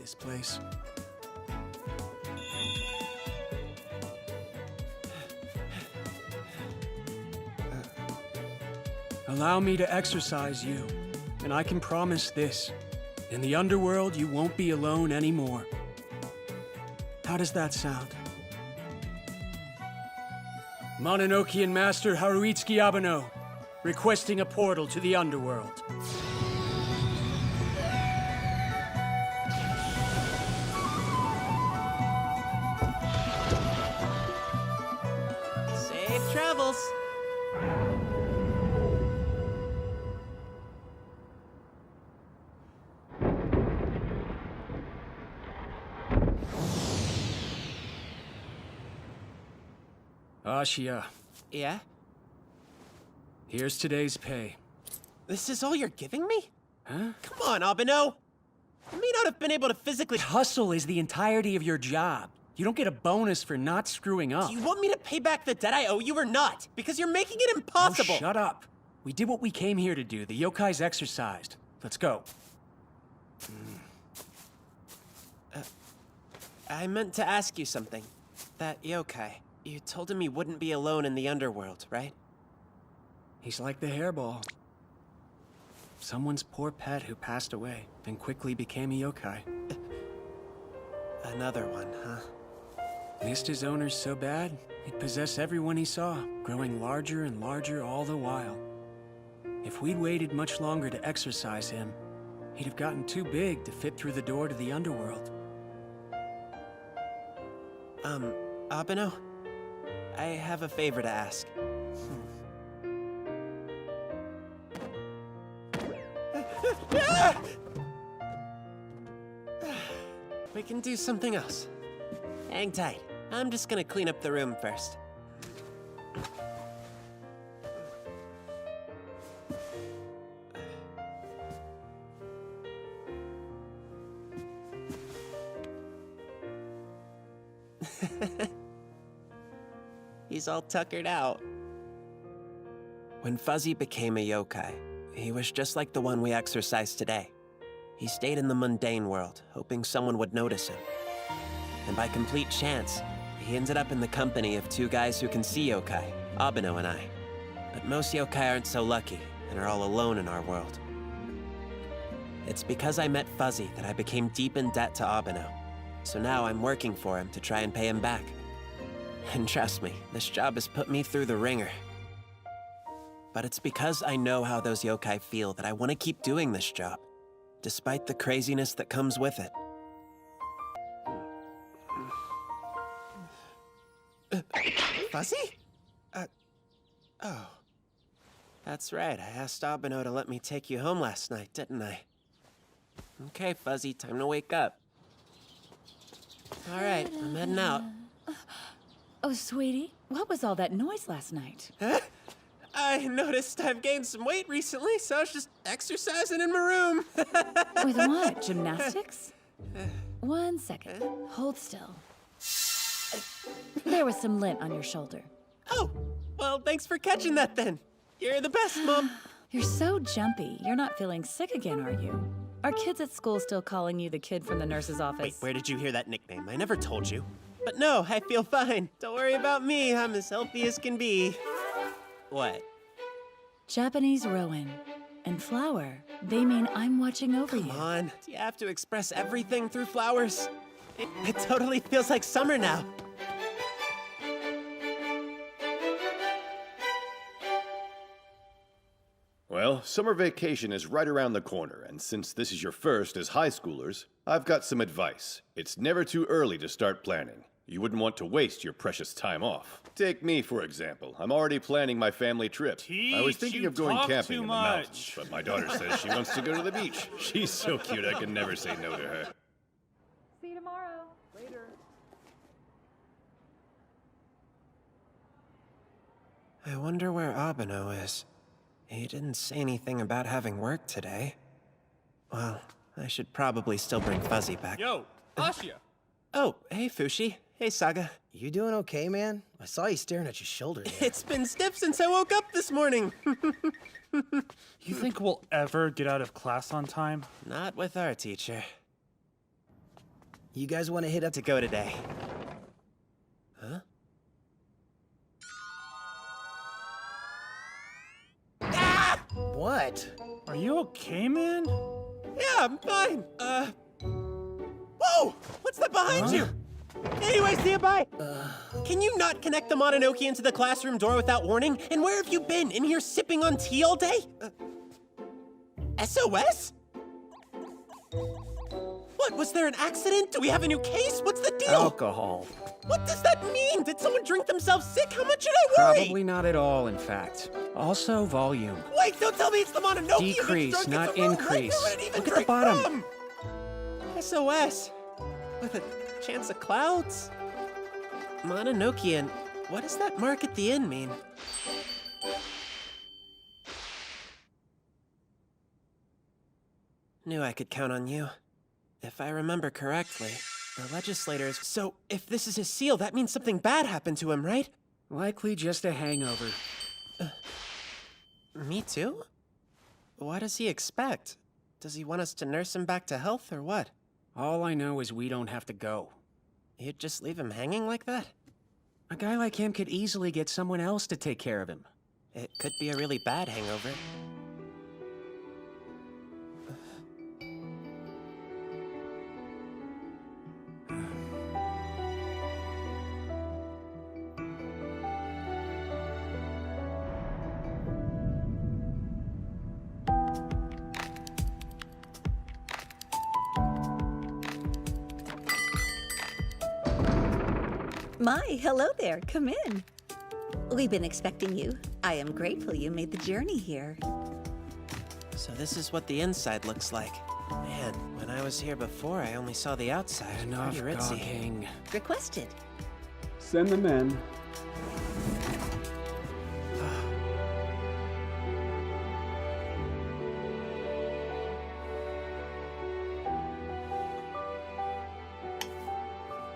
this place. Allow me to exercise you, and I can promise this. In the underworld, you won't be alone anymore. How does that sound? Mononokean Master Haruitsuki Abeno, requesting a portal to the underworld. Safe travels. Ashia, Yeah? here's today's pay. This is all you're giving me? Huh? Come on, Abeno. You may not have been able to physically... Hustle is the entirety of your job. You don't get a bonus for not screwing up. Do you want me to pay back the debt I owe you or not? Because you're making it impossible. Oh, shut up. We did what we came here to do. The yokai's exercised. Let's go. I meant to ask you something. That yokai, you told him he wouldn't be alone in the underworld, right? He's like the hairball. Someone's poor pet who passed away, then quickly became a yokai. Another one, huh? Missed his owners so bad, he'd possess everyone he saw, growing larger and larger all the while. If we'd waited much longer to exorcise him, he'd have gotten too big to fit through the door to the underworld. Abeno? I have a favor to ask. We can do something else. Hang tight. I'm just gonna clean up the room first. He's all tuckered out. When Fuzzy became a yokai, he was just like the one we exorcised today. He stayed in the mundane world, hoping someone would notice him. And by complete chance, he ended up in the company of two guys who can see yokai, Abeno and I. But most yokai aren't so lucky, and are all alone in our world. It's because I met Fuzzy that I became deep in debt to Abeno. So now I'm working for him to try and pay him back. And trust me, this job has put me through the ringer. But it's because I know how those yokai feel that I want to keep doing this job, despite the craziness that comes with it. Fuzzy? Oh. That's right, I asked Abeno to let me take you home last night, didn't I? Okay, Fuzzy, time to wake up. All right, I'm heading out. Oh, sweetie, what was all that noise last night? Huh? I noticed I've gained some weight recently, so I was just exercising in my room. With what, gymnastics? 1 second, hold still. There was some lint on your shoulder. Oh, well, thanks for catching that then. You're the best, Mom. You're so jumpy. You're not feeling sick again, are you? Are kids at school still calling you the kid from the nurse's office? Wait, where did you hear that nickname? I never told you. But no, I feel fine. Don't worry about me. I'm as healthy as can be. What? Japanese Rowan and flower. They mean I'm watching over you. Come on. Do you have to express everything through flowers? It totally feels like summer now. Well, summer vacation is right around the corner, and since this is your first as high schoolers, I've got some advice. It's never too early to start planning. You wouldn't want to waste your precious time off. Take me, for example. I'm already planning my family trip. I was thinking of going camping in the mountains, but my daughter says she wants to go to the beach. She's so cute, I can never say no to her. See you tomorrow. Later. I wonder where Abeno is. He didn't say anything about having work today. Well, I should probably still bring Fuzzy back. Yo, Ashia! Oh, hey, Fushi. Hey, Saga. You doing okay, man? I saw you staring at your shoulder there. It's been stiff since I woke up this morning. You think we'll ever get out of class on time? Not with our teacher. You guys want to hit up to go today. Huh? Ah! What? Are you okay, man? Yeah, I'm fine. Whoa! What's that behind you? Anyway, see you, bye. Can you not connect the Mononokean to the classroom door without warning? And where have you been? In here sipping on tea all day? SOS? What, was there an accident? Do we have a new case? What's the deal? Alcohol. What does that mean? Did someone drink themselves sick? How much should I worry? Probably not at all, in fact. Also, volume. Wait, don't tell me it's the Mononokean. Decrease, not increase. Look Look at the bottom. SOS. With a chance of clouds? Mononokean, what does that mark at the end mean? Knew I could count on you. If I remember correctly, the legislators... So, if this is his seal, that means something bad happened to him, right? Likely just a hangover. Me too? What does he expect? Does he want us to nurse him back to health, or what? All I know is we don't have to go. You'd just leave him hanging like that? A guy like him could easily get someone else to take care of him. It could be a really bad hangover. My, hello there. Come in. We've been expecting you. I am grateful you made the journey here. So this is what the inside looks like. Man, when I was here before, I only saw the outside. Enough Pretty ritzy. gawking. Requested. Send them in.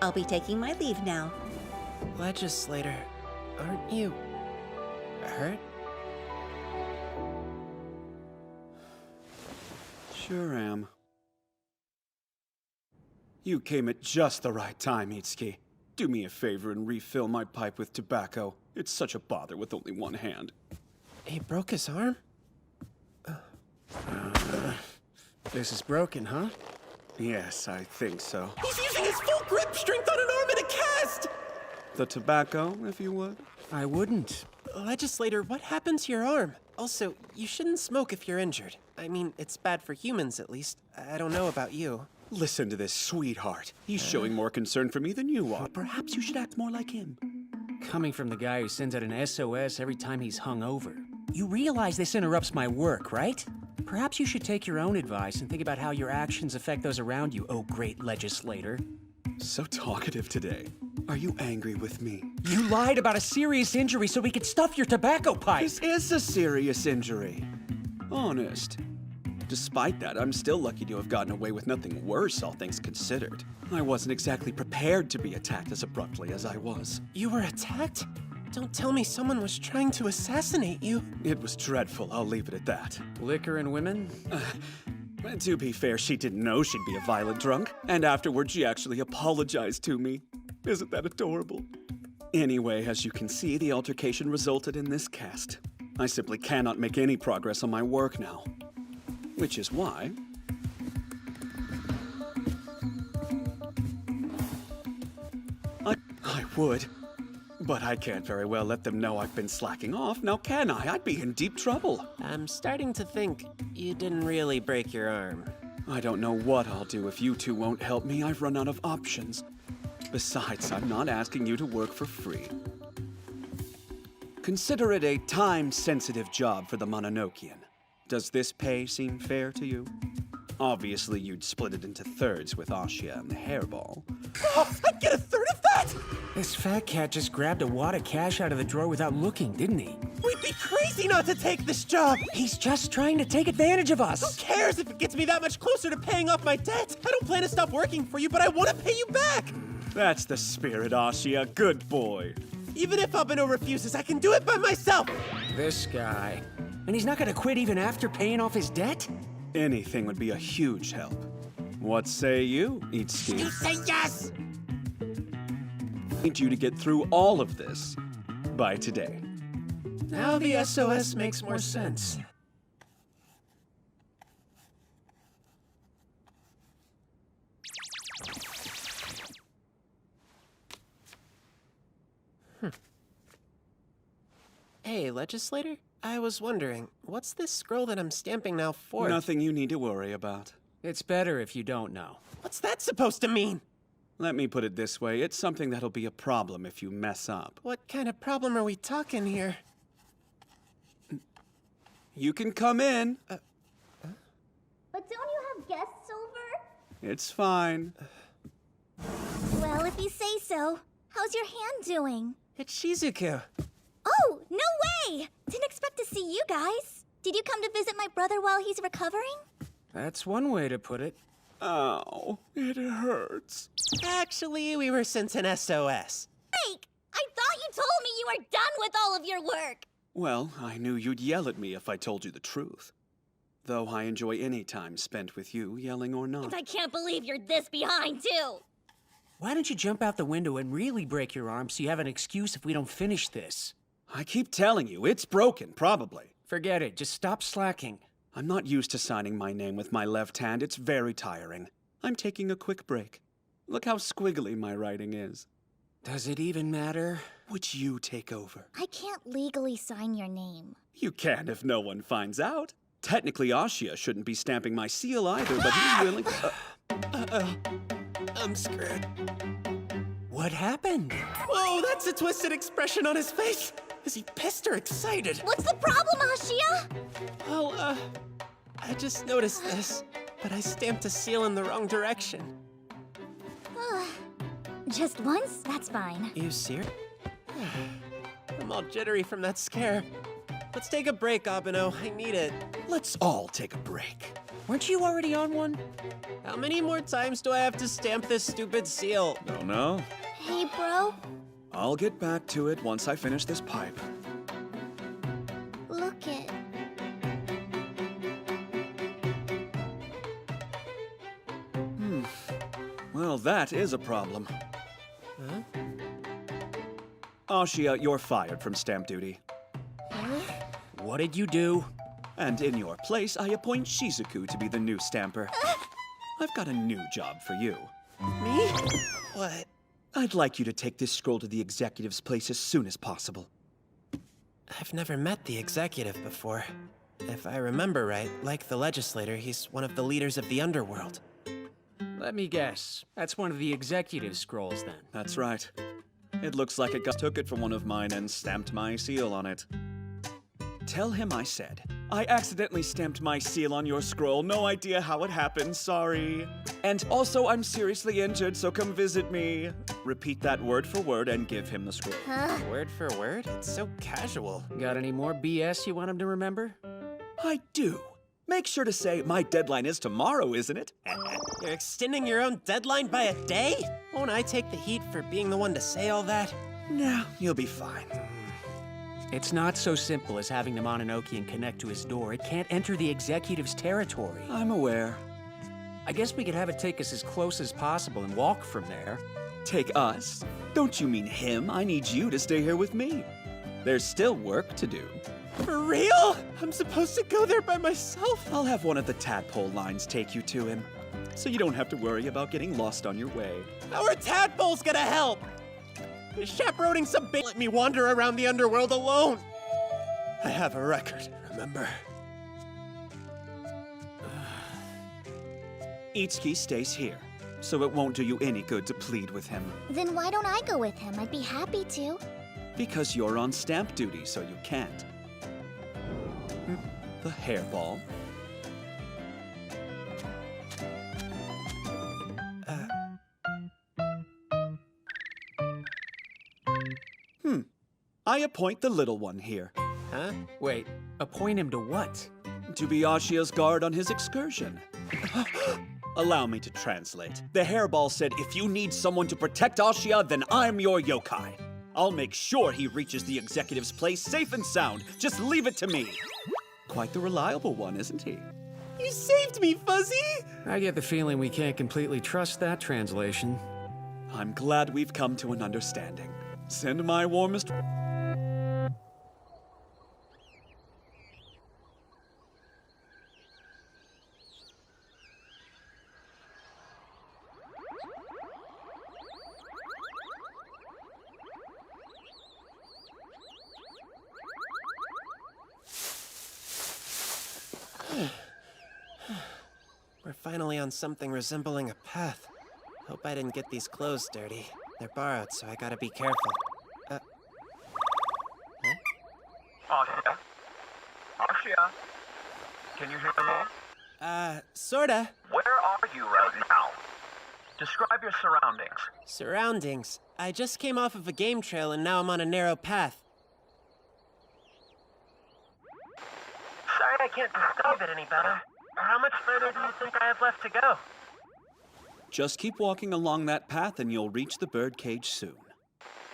I'll be taking my leave now. Legislator, aren't you hurt? Sure am. You came at just the right time, Itsuki. Do me a favor and refill my pipe with tobacco. It's such a bother with only one hand. He broke his arm? This is broken, huh? Yes, I think so. He's using his full grip strength on an arm in a cast! The tobacco, if you would. I wouldn't. Legislator, what happened to your arm? Also, you shouldn't smoke if you're injured. I mean, it's bad for humans, at least. I don't know about you. Listen to this sweetheart. He's showing more concern for me than you are. Perhaps you should act more like him. Coming from the guy who sends out an SOS every time he's hungover. You realize this interrupts my work, right? Perhaps you should take your own advice and think about how your actions affect those around you, oh great legislator. So talkative today. Are you angry with me? You lied about a serious injury so we could stuff your tobacco pipe! This is a serious injury. Honest. Despite that, I'm still lucky to have gotten away with nothing worse, all things considered. I wasn't exactly prepared to be attacked as abruptly as I was. You were attacked? Don't tell me someone was trying to assassinate you. It was dreadful, I'll leave it at that. Liquor and women? To be fair, she didn't know she'd be a violent drunk, and afterward she actually apologized to me. Isn't that adorable? Anyway, as you can see, the altercation resulted in this cast. I simply cannot make any progress on my work now. Which is why... I would, but I can't very well let them know I've been slacking off, now can I? I'd be in deep trouble. I'm starting to think you didn't really break your arm. I don't know what I'll do if you two won't help me. I've run out of options. Besides, I'm not asking you to work for free. Consider it a time-sensitive job for the Mononokean. Does this pay seem fair to you? Obviously, you'd split it into thirds with Ashia and the hairball. Oh, I'd get a third of that? This fat cat just grabbed a wad of cash out of the drawer without looking, didn't he? We'd be crazy not to take this job. He's just trying to take advantage of Who us! cares if it gets me that much closer to paying off my debt? I don't plan to stop working for you, but I want to pay you back. That's the spirit, Ashia. Good boy. Even if Albino refuses, I can do it by myself. This guy. And he's not gonna quit even after paying off his debt? Anything would be a huge help. What say you, Itsuki? You say yes! I need you to get through all of this by today. Now the SOS makes more sense. Hey, legislator? I was wondering, what's this scroll that I'm stamping now for? Nothing you need to worry about. It's better if you don't know. What's that supposed to mean? Let me put it this way, it's something that'll be a problem if you mess up. What kind of problem are we talking here? You can come in. But don't you have guests over? It's fine. Well, if you say so. How's your hand doing? It's Shizuku. Oh, no way! Didn't expect to see you guys. Did you come to visit my brother while he's recovering? That's one way to put it. Ow, it hurts. Actually, we were sent an SOS. Fake! I thought you told me you were done with all of your work! Well, I knew you'd yell at me if I told you the truth. Though I enjoy any time spent with you, yelling or not. And I can't believe you're this behind, too! Why don't you jump out the window and really break your arm so you have an excuse if we don't finish this? I keep telling you, it's broken, probably. Forget it. Just stop slacking. I'm not used to signing my name with my left hand. It's very tiring. I'm taking a quick break. Look how squiggly my writing is. Does it even matter? Would you take over? I can't legally sign your name. You can if no one finds out. Technically, Ashia shouldn't be stamping my seal either, but he's willing. I'm screwed. What happened? Whoa, that's a twisted expression on his face. Is he pissed or excited? What's the problem, Ashia? Well, I just noticed this, but I stamped a seal in the wrong direction. Just once? That's fine. You serious? I'm all jittery from that scare. Let's take a break, Abeno. I need it. Let's all take a break. Weren't you already on one? How many more times do I have to stamp this stupid seal? Don't know. Hey, bro. I'll get back to it once I finish this pipe. Look it. Well, that is a problem. Huh? Ashia, you're fired from stamp duty. What did you do? And in your place, I appoint Shizuku to be the new stamper. I've got a new job for you. Me? What? I'd like you to take this scroll to the executive's place as soon as possible. I've never met the executive before. If I remember right, like the legislator, he's one of the leaders of the underworld. Let me guess. That's one of the executive scrolls, then. That's right. It looks like a guy took it from one of mine and stamped my seal on it. Tell him I said, I accidentally stamped my seal on your scroll. No idea how it happened, sorry. And also, I'm seriously injured, so come visit me. Repeat that word for word and give him the scroll. Word for word? It's so casual. Got any more BS you want him to remember? I do. Make sure to say, my deadline is tomorrow, isn't it? You're extending your own deadline by a day? Won't I take the heat for being the one to say all that? No, you'll be fine. It's not so simple as having the Mononokean connect to his door. It can't enter the executive's territory. I'm aware. I guess we could have it take us as close as possible and walk from there. Take us? Don't you mean him? I need you to stay here with me. There's still work to do. For real? I'm supposed to go there by myself? I'll have one of the tadpole lines take you to him, so you don't have to worry about getting lost on your way. How are tadpoles gonna help? Chaperoning some bait let me wander around the underworld alone. I have a record, remember? Itsuki stays here, so it won't do you any good to plead with him. Then why don't I go with him? I'd be happy to. Because you're on stamp duty, so you can't. The hairball. I appoint the little one here. Huh? Wait, appoint him to what? To be Ashia's guard on his excursion. Allow me to translate. The hairball said, if you need someone to protect Ashia, then I'm your yokai. I'll make sure he reaches the executive's place safe and sound. Just leave it to me. Quite the reliable one, isn't he? You saved me, Fuzzy! I get the feeling we can't completely trust that translation. I'm glad we've come to an understanding. Send my warmest... We're finally on something resembling a path. Hope I didn't get these clothes dirty. They're borrowed, so I gotta be careful. Asha? Asha? Can you hear me? Sorta. Where are you right now? Describe your surroundings. Surroundings. I just came off of a game trail and now I'm on a narrow path. Sorry I can't describe it any better. How much further do you think I have left to go? Just keep walking along that path and you'll reach the birdcage soon.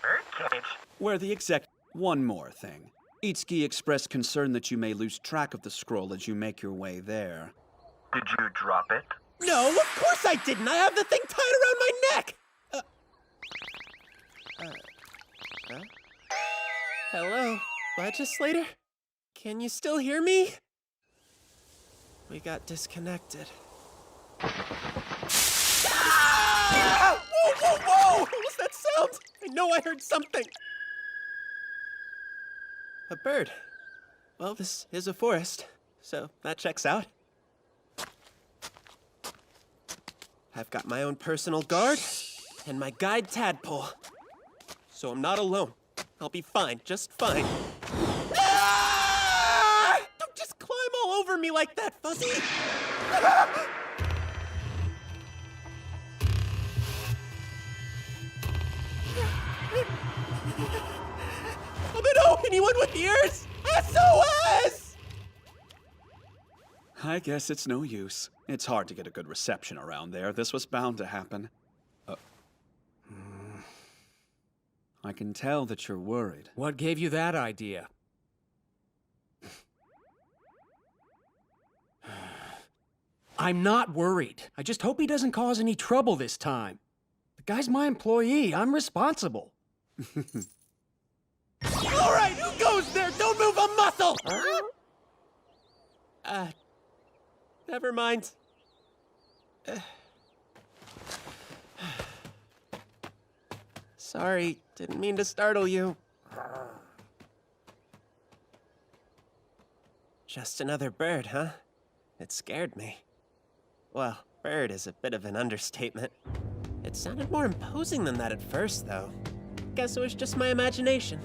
Birdcage? Where the exec... One more thing. Itsuki expressed concern that you may lose track of the scroll as you make your way there. Did you drop it? No, of course I didn't! I have the thing tied around my neck! Hello, legislator? Can you still hear me? We got disconnected. Ah! Whoa, whoa, whoa! What was that sound? I know I heard something. A bird. Well, this is a forest, so that checks out. I've got my own personal guard and my guide tadpole. So I'm not alone. I'll be fine, just fine. Ah! Don't just climb all over me like that, Fuzzy! Oh no! Anyone with ears? SOS! I guess it's no use. It's hard to get a good reception around there. This was bound to happen. I can tell that you're worried. What gave you that idea? I'm not worried. I just hope he doesn't cause any trouble this time. The guy's my employee. I'm responsible. All right, who goes there? Don't move a muscle! Never mind. Sorry, didn't mean to startle you. Just another bird, huh? It scared me. Well, bird is a bit of an understatement. It sounded more imposing than that at first, though. Guess it was just my imagination.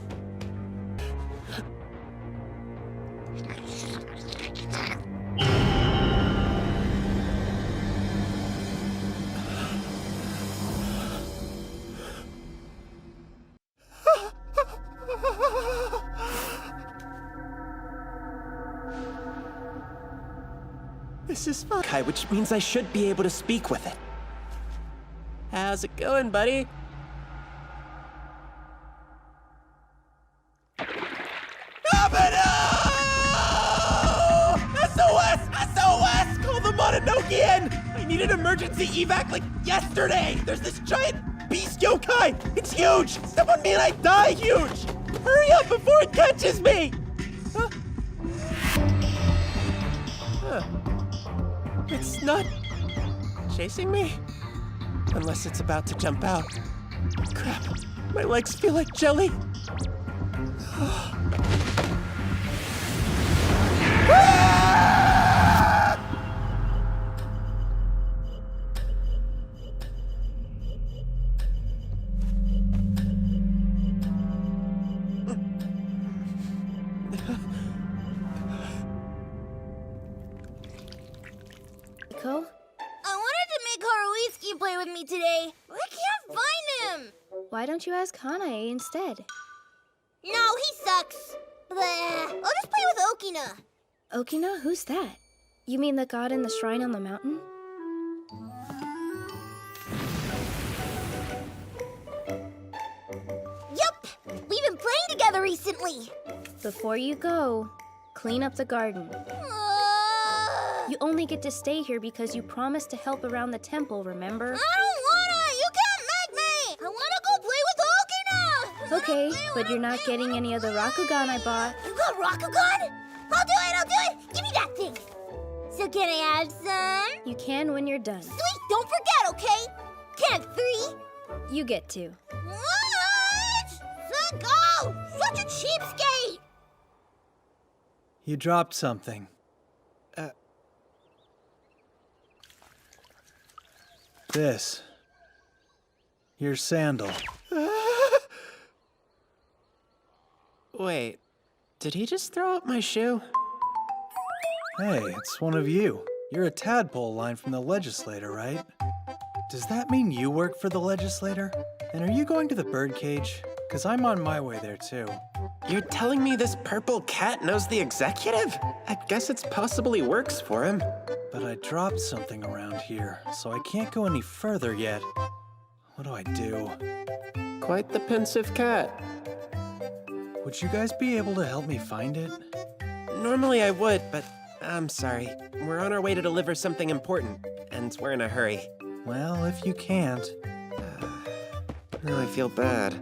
This is fun. Which means I should be able to speak with it. How's it going, buddy? SOS! SOS! Call the Mononokean! I need an emergency evac like yesterday! There's this giant beast yokai! It's huge! Step on me and I die huge! Hurry up before it catches me! Huh? It's not chasing me? Unless it's about to jump out. Crap, my legs feel like jelly. I wanted to make Haruiski play with me today. I can't find him. Why don't you ask Hanae instead? No, he sucks. Bleh. I'll just play with Okina. Okina? Who's that? You mean the god in the shrine on the mountain? Yup. We've been playing together recently. Before you go, clean up the garden. You only get to stay here because you promised to help around the temple, remember? I don't wanna! You can't make me! I wanna go play with Hulky now! Okay, but you're not getting any of the Rakugan I bought. You got Rakugan? I'll do it! Give me that thing! So can I have some? You can when you're done. Sweet, don't forget, okay? Can I have 3? You get to. What? Let go! Such a cheapskate! You dropped something. This. Your sandal. Wait, did he just throw up my shoe? Hey, it's one of you. You're a tadpole line from the legislator, right? Does that mean you work for the legislator? And are you going to the birdcage? Because I'm on my way there too. You're telling me this purple cat knows the executive? I guess it's possible he works for him. But I dropped something around here, so I can't go any further yet. What do I do? Quite the pensive cat. Would you guys be able to help me find it? Normally I would, but I'm sorry. We're on our way to deliver something important, and we're in a hurry. Well, if you can't. Now I feel bad.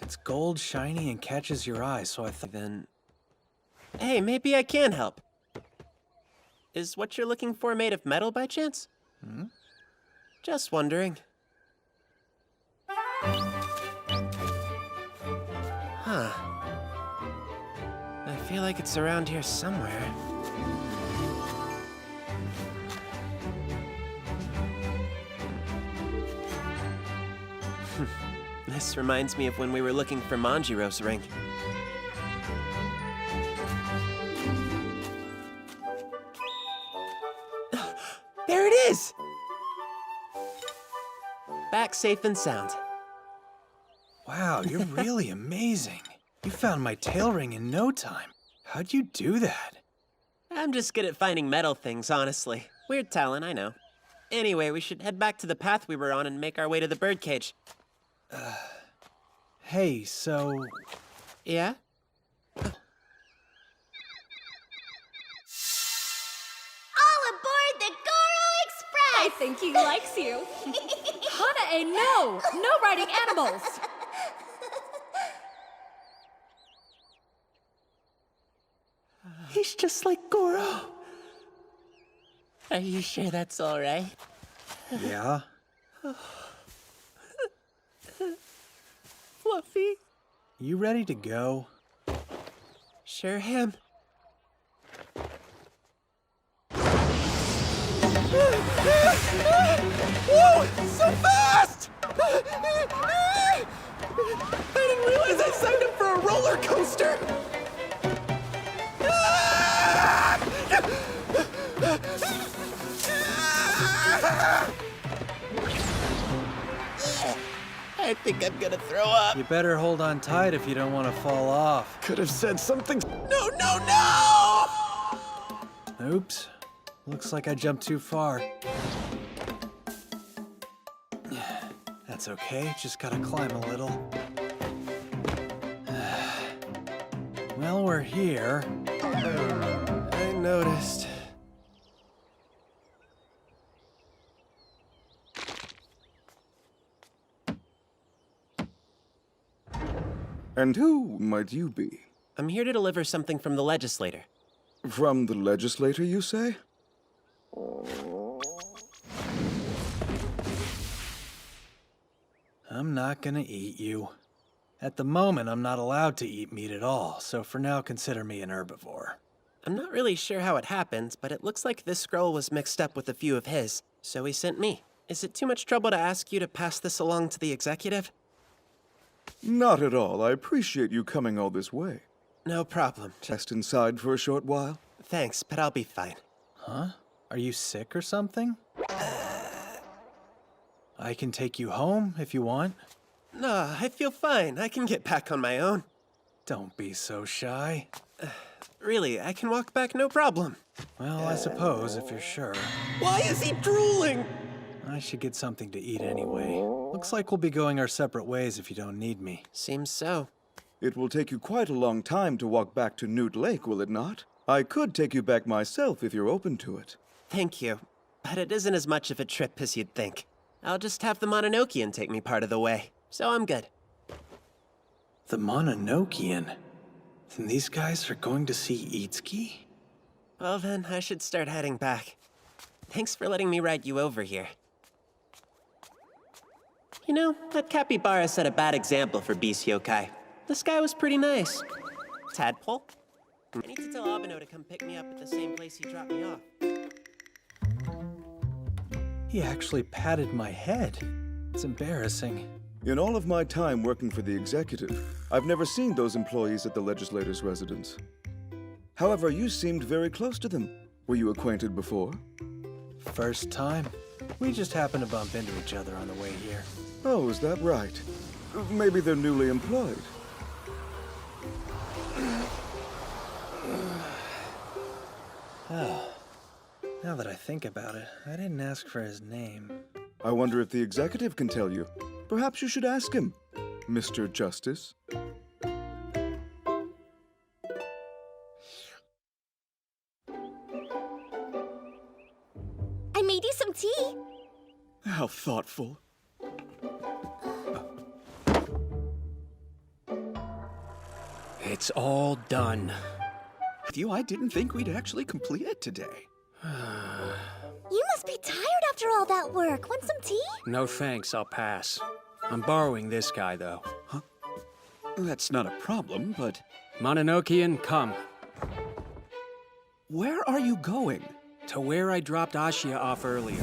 It's gold, shiny, and catches your eye, so I thought Then... Hey, maybe I can help. Is what you're looking for made of metal by chance? Just wondering. Huh. I feel like it's around here somewhere. This reminds me of when we were looking for Manjiro's ring. There it is! Back safe and sound. wow, you're really amazing. You found my tail ring in no time. How'd you do that? I'm just good at finding metal things, honestly. Weird talent, I know. Anyway, we should head back to the path we were on and make our way to the birdcage. Hey, so... Yeah? All aboard the Goro Express! I think he likes you. Hana-e, no! No riding animals! He's just like Goro. Are you sure that's all right? Yeah? Fluffy? You ready to go? Sure am. Whoa! So fast! I didn't realize I signed up for a roller coaster! I think I'm gonna throw up. You better hold on tight if you don't want to fall off. Could have said something. No, no, no! Oops. Looks like I jumped too far. That's okay, just gotta climb a little. Well, we're here. I noticed. And who might you be? I'm here to deliver something from the legislator. From the legislator, you say? I'm not gonna eat you. At the moment, I'm not allowed to eat meat at all, so for now, consider me an herbivore. I'm not really sure how it happened, but it looks like this scroll was mixed up with a few of his, so he sent me. Is it too much trouble to ask you to pass this along to the executive? Not at all. I appreciate you coming all this way. No problem. Just inside for a short while? Thanks, but I'll be fine. Huh? Are you sick or something? I can take you home if you want. No, I feel fine. I can get back on my own. Don't be so shy. Really, I can walk back no problem. Well, I suppose, if you're sure. Why is he drooling? I should get something to eat anyway. Looks like we'll be going our separate ways if you don't need me. Seems so. It will take you quite a long time to walk back to Newt Lake, will it not? I could take you back myself if you're open to it. Thank you, but it isn't as much of a trip as you'd think. I'll just have the Mononokean take me part of the way, so I'm good. The Mononokean? And these guys are going to see Itsuki? Well then, I should start heading back. Thanks for letting me ride you over here. You know, that capybara set a bad example for beast yokai. This guy was pretty nice. Tadpole? I need to tell Abeno to come pick me up at the same place he dropped me off. He actually patted my head. It's embarrassing. In all of my time working for the executive, I've never seen those employees at the legislator's residence. However, you seemed very close to them. Were you acquainted before? First time. We just happened to bump into each other on the way here. Oh, is that right? Maybe they're newly employed. Oh. Now that I think about it, I didn't ask for his name. I wonder if the executive can tell you. Perhaps you should ask him, Mr. Justice. I made you some tea. How thoughtful. It's all done. With you, I didn't think we'd actually complete it today. You must be tired after all that work. Want some tea? No thanks, I'll pass. I'm borrowing this guy, though. Huh? That's not a problem, but... Mononokean, come. Where are you going? To where I dropped Ashia off earlier.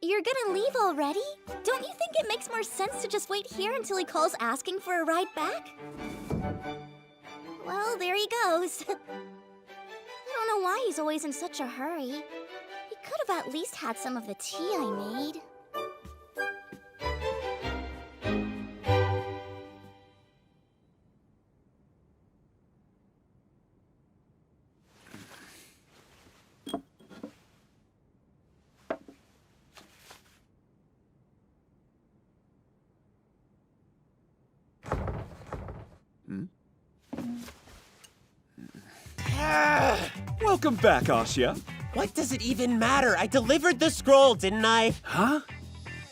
You're gonna leave already? Don't you think it makes more sense to just wait here until he calls asking for a ride back? Well, there he goes. I don't know why he's always in such a hurry. He could have at least had some of the tea I made. Welcome back, Ashia. What does it even matter? I delivered the scroll, didn't I? Huh?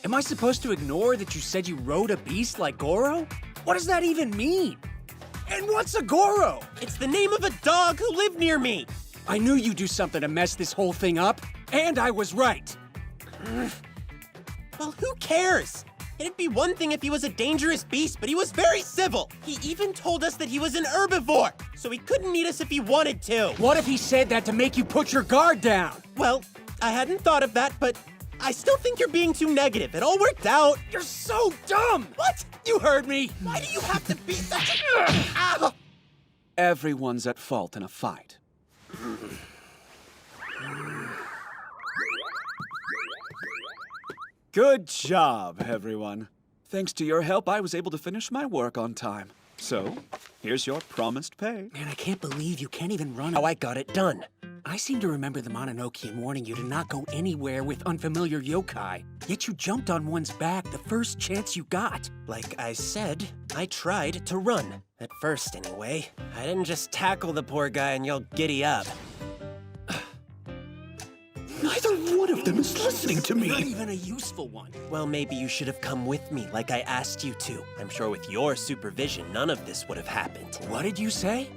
Am I supposed to ignore that you said you rode a beast like Goro? What does that even mean? And what's a Goro? It's the name of a dog who lived near me. I knew you'd do something to mess this whole thing up, and I was right. Well, who cares? It'd be one thing if he was a dangerous beast, but he was very civil. He even told us that he was an herbivore, so he couldn't eat us if he wanted to. What if he said that to make you put your guard down? Well, I hadn't thought of that, but I still think you're being too negative. It all worked out. You're so dumb! What? You heard me! Why do you have to be such a... Ow! Everyone's at fault in a fight. Good job, everyone. Thanks to your help, I was able to finish my work on time. So, here's your promised pay. Man, I can't believe you can't even run. Oh, I got it done. I seem to remember the Mononokean warning you to not go anywhere with unfamiliar yokai. Yet you jumped on one's back the first chance you got. Like I said, I tried to run. At first, anyway. I didn't just tackle the poor guy and yell giddy up. Neither one of them is listening to me. Not even a useful one. Well, maybe you should have come with me like I asked you to. I'm sure with your supervision, none of this would have happened. What did you say?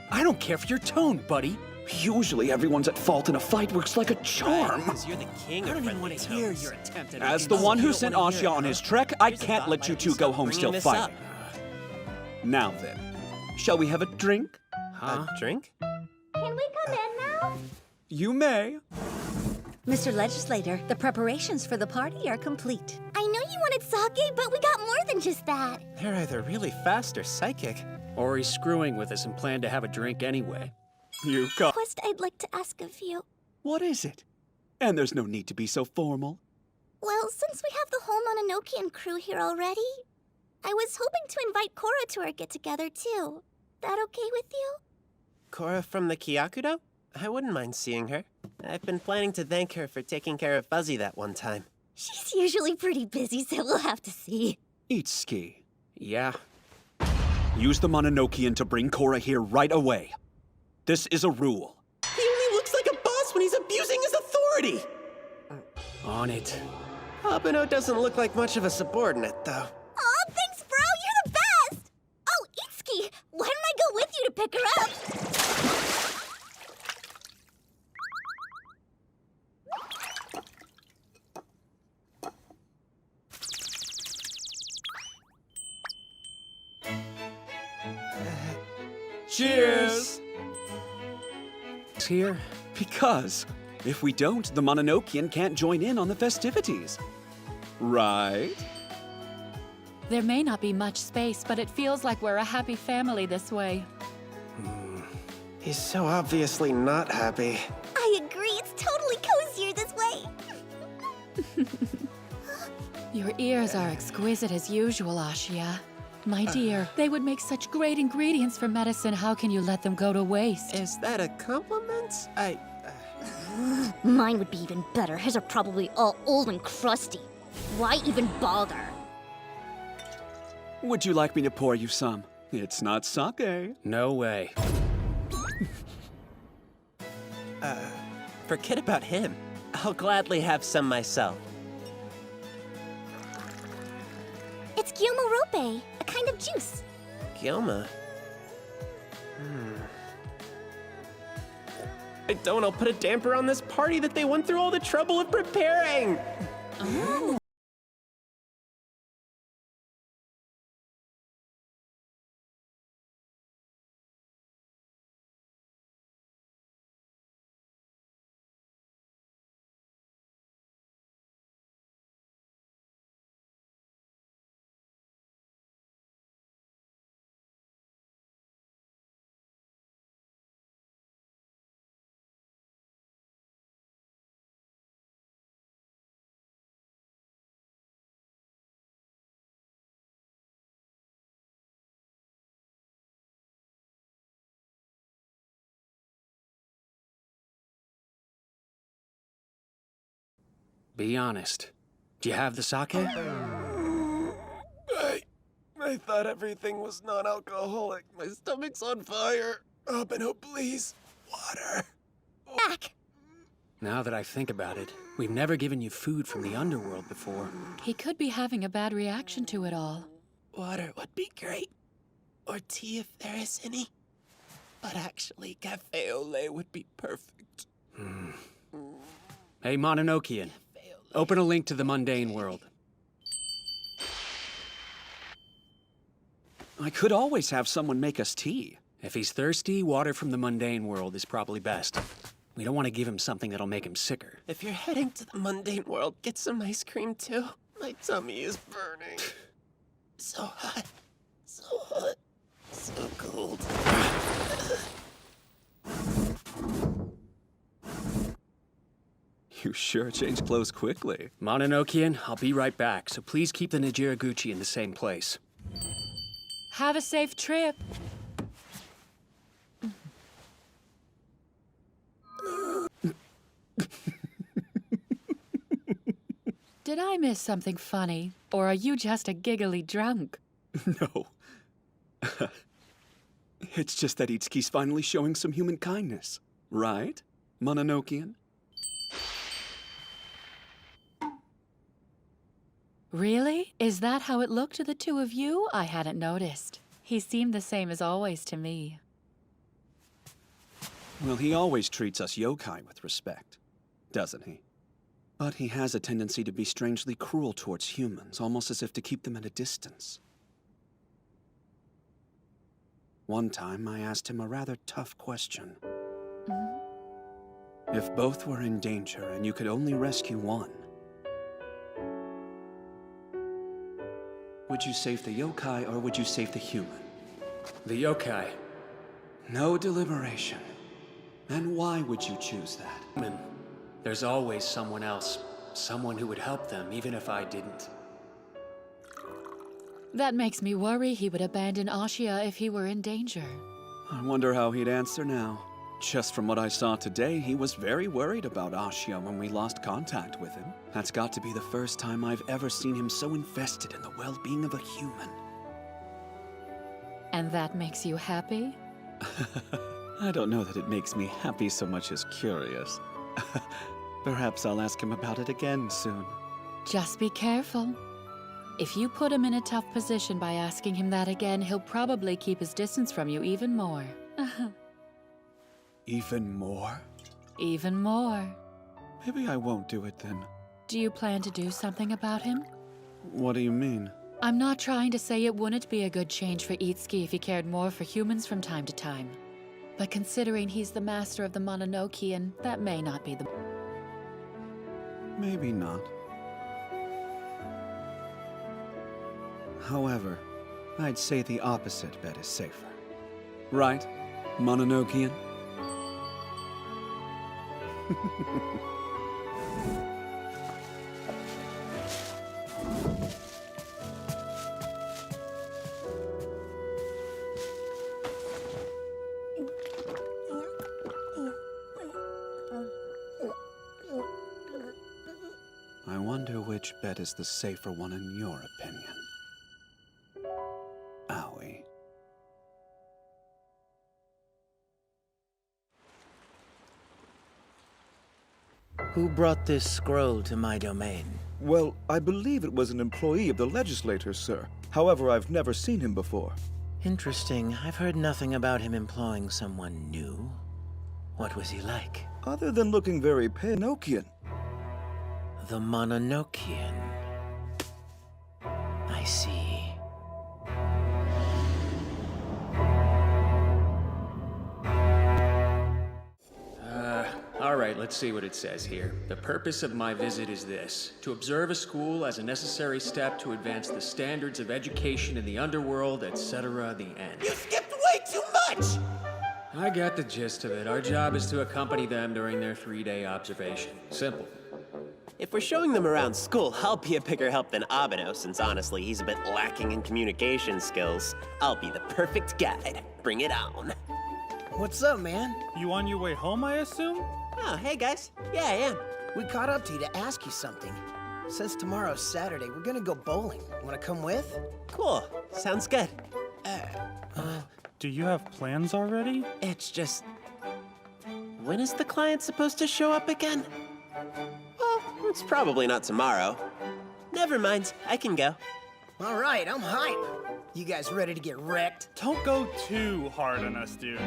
I don't care for your tone, buddy. Usually everyone's at fault in a fight works like a charm. Because you're the king I of don't even friendly want to hear tones. your attempt at As the one who sent Ashia on his trek, I can't let you two go home still fighting. Now then, shall we have a drink? Huh? A drink? Can we come in now? You may. Mr. Legislator, the preparations for the party are complete. I know you wanted sake, but we got more than just that. They're either really fast or psychic. Or he's screwing with us and planned to have a drink anyway. You got... Quest I'd like to ask of you. What is it? And there's no need to be so formal. Well, since we have the whole Mononokean crew here already, I was hoping to invite Korra to our get-together, too. That okay with you? Korra from the Kyakudo? I wouldn't mind seeing her. I've been planning to thank her for taking care of Fuzzy that one time. She's usually pretty busy, so we'll have to see. Itsuki. Yeah. Use the Mononokean to bring Korra here right away. This is a rule. He only looks like a boss when he's abusing his authority! On it. Abeno doesn't look like much of a subordinate, though. Aw, thanks, bro! You're the best! Oh, Itsuki, why don't I go with you to pick her up? Cheers! Here? Because if we don't, the Mononokean can't join in on the festivities. Right? There may not be much space, but it feels like we're a happy family this way. He's so obviously not happy. I agree, it's totally cozier this way. Your ears are exquisite as usual, Ashia. My dear, they would make such great ingredients for medicine. How can you let them go to waste? Is that a compliment? Mine would be even better. His are probably all old and crusty. Why even bother? Would you like me to pour you some? It's not sake. No way. Forget about him. I'll gladly have some myself. It's Gyomo Rope, a kind of juice. Gyoma? I don't. I'll put a damper on this party that they went through all the trouble of preparing. Be honest. Do you have the sake? I thought everything was non-alcoholic. My stomach's on fire. Abeno, please. Water. Back. Now that I think about it, we've never given you food from the underworld before. He could be having a bad reaction to it all. Water would be great. Or tea if there is any. But actually, cafe au lait would be perfect. Hey, Mononokean. Open a link to the mundane world. I could always have someone make us tea. If he's thirsty, water from the mundane world is probably best. We don't want to give him something that'll make him sicker. If you're heading to the mundane world, get some ice cream too. My tummy is burning. So hot. So hot. So cold. You sure change clothes quickly. Mononokean, I'll be right back, so please keep the Nijiraguchi in the same place. Have a safe trip. Did I miss something funny? Or are you just a giggly drunk? No. It's just that Itsuki's finally showing some human kindness. Right, Mononokean? Really? Is that how it looked to the two of you? I hadn't noticed. He seemed the same as always to me. Well, he always treats us yokai with respect, doesn't he? But he has a tendency to be strangely cruel towards humans, almost as if to keep them at a distance. One time, I asked him a rather tough question. If both were in danger and you could only rescue one, would you save the yokai or would you save the human? The yokai. No deliberation. And why would you choose that? Human. There's always someone else. Someone who would help them, even if I didn't. That makes me worry he would abandon Ashia if he were in danger. I wonder how he'd answer now. Just from what I saw today, he was very worried about Ashia when we lost contact with him. That's got to be the first time I've ever seen him so invested in the well-being of a human. And that makes you happy? I don't know that it makes me happy so much as curious. Perhaps I'll ask him about it again soon. Just be careful. If you put him in a tough position by asking him that again, he'll probably keep his distance from you even more. Even more? Even more. Maybe I won't do it then. Do you plan to do something about him? What do you mean? I'm not trying to say it wouldn't be a good change for Itsuki if he cared more for humans from time to time. But considering he's the master of the Mononokean, that may not be the... Maybe not. However, I'd say the opposite bet is safer. Right, Mononokean? I wonder which bet is the safer one in your opinion. Owie. Who brought this scroll to my domain? Well, I believe it was an employee of the legislator, sir. However, I've never seen him before. Interesting. I've heard nothing about him employing someone new. What was he like? Other than looking very Pinokian. The Mononokean. I see. Alright, let's see what it says here. The purpose of my visit is this: to observe a school as a necessary step to advance the standards of education in the underworld, etc. The end. You skipped way too much! I got the gist of it. Our job is to accompany them during their 3-day observation. Simple. If we're showing them around school, I'll be a bigger help than Abeno, since honestly, he's a bit lacking in communication skills. I'll be the perfect guide. Bring it on. What's up, man? You on your way home, I assume? Oh, hey guys. Yeah, I am. We caught up to you to ask you something. Since tomorrow's Saturday, we're gonna go bowling. Wanna come with? Cool. Sounds good. Do you have plans already? It's just... When is the client supposed to show up again? Well, it's probably not tomorrow. Never mind. I can go. All right, I'm hype. You guys ready to get wrecked? Don't go too hard on us, dude.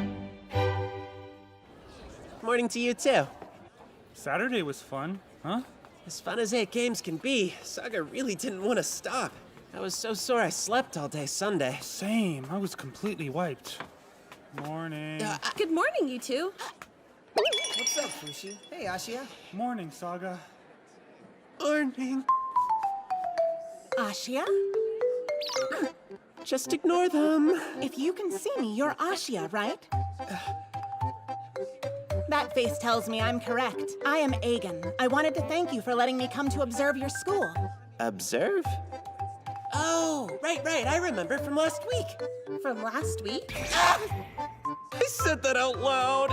Morning to you, too. Saturday was fun, huh? As fun as 8 games can be, Saga really didn't want to stop. I was so sore I slept all day Sunday. Same. I was completely wiped. Morning. Good morning, you two. What's up, Fushi? Hey, Ashia. Morning, Saga. Morning. Ashia? Just ignore them. If you can see me, you're Ashia, right? That face tells me I'm correct. I am Agen. I wanted to thank you for letting me come to observe your school. Observe? Oh, right. I remember from last week. From last week? I said that out loud.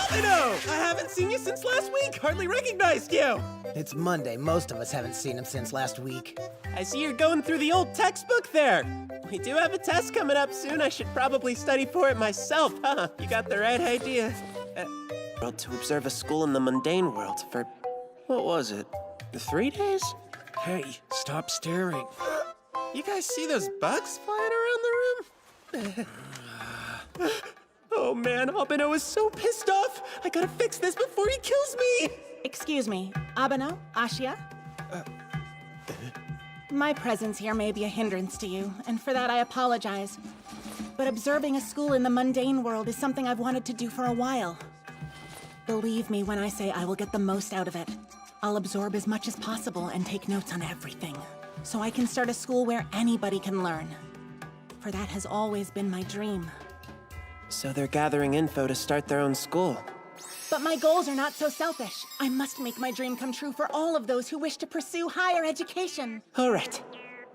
I know! I haven't seen you since last week. Hardly recognized you. It's Monday. Most of us haven't seen him since last week. I see you're going through the old textbook there. We do have a test coming up soon. I should probably study for it myself, huh? You got the right idea. To observe a school in the mundane world for, what was it, 3 days? Hey, stop staring. You guys see those bugs flying around the room? Oh man, Abeno is so pissed off. I gotta fix this before he kills me. Excuse me, Abeno? Ashia? My presence here may be a hindrance to you, and for that I apologize. But observing a school in the mundane world is something I've wanted to do for a while. Believe me when I say I will get the most out of it. I'll absorb as much as possible and take notes on everything, so I can start a school where anybody can learn. For that has always been my dream. So they're gathering info to start their own school. But my goals are not so selfish. I must make my dream come true for all of those who wish to pursue higher education. All right.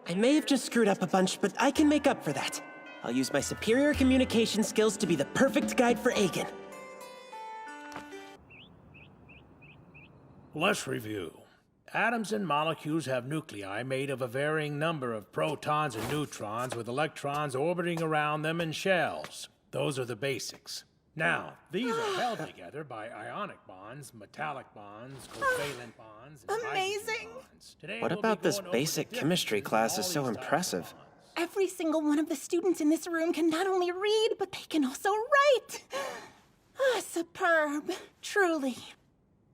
I may have just screwed up a bunch, but I can make up for that. I'll use my superior communication skills to be the perfect guide for Agen. Let's review. Atoms and molecules have nuclei made of a varying number of protons and neutrons with electrons orbiting around them in shells. Those are the basics. Now, these are held together by ionic bonds, metallic bonds, covalent bonds, and Amazing! hydrogen bonds. Today What we'll be about this going over the basic differences chemistry in class all is so these types of impressive? bonds. Every single one of the students in this room can not only read, but they can also write. Ah, superb. Truly.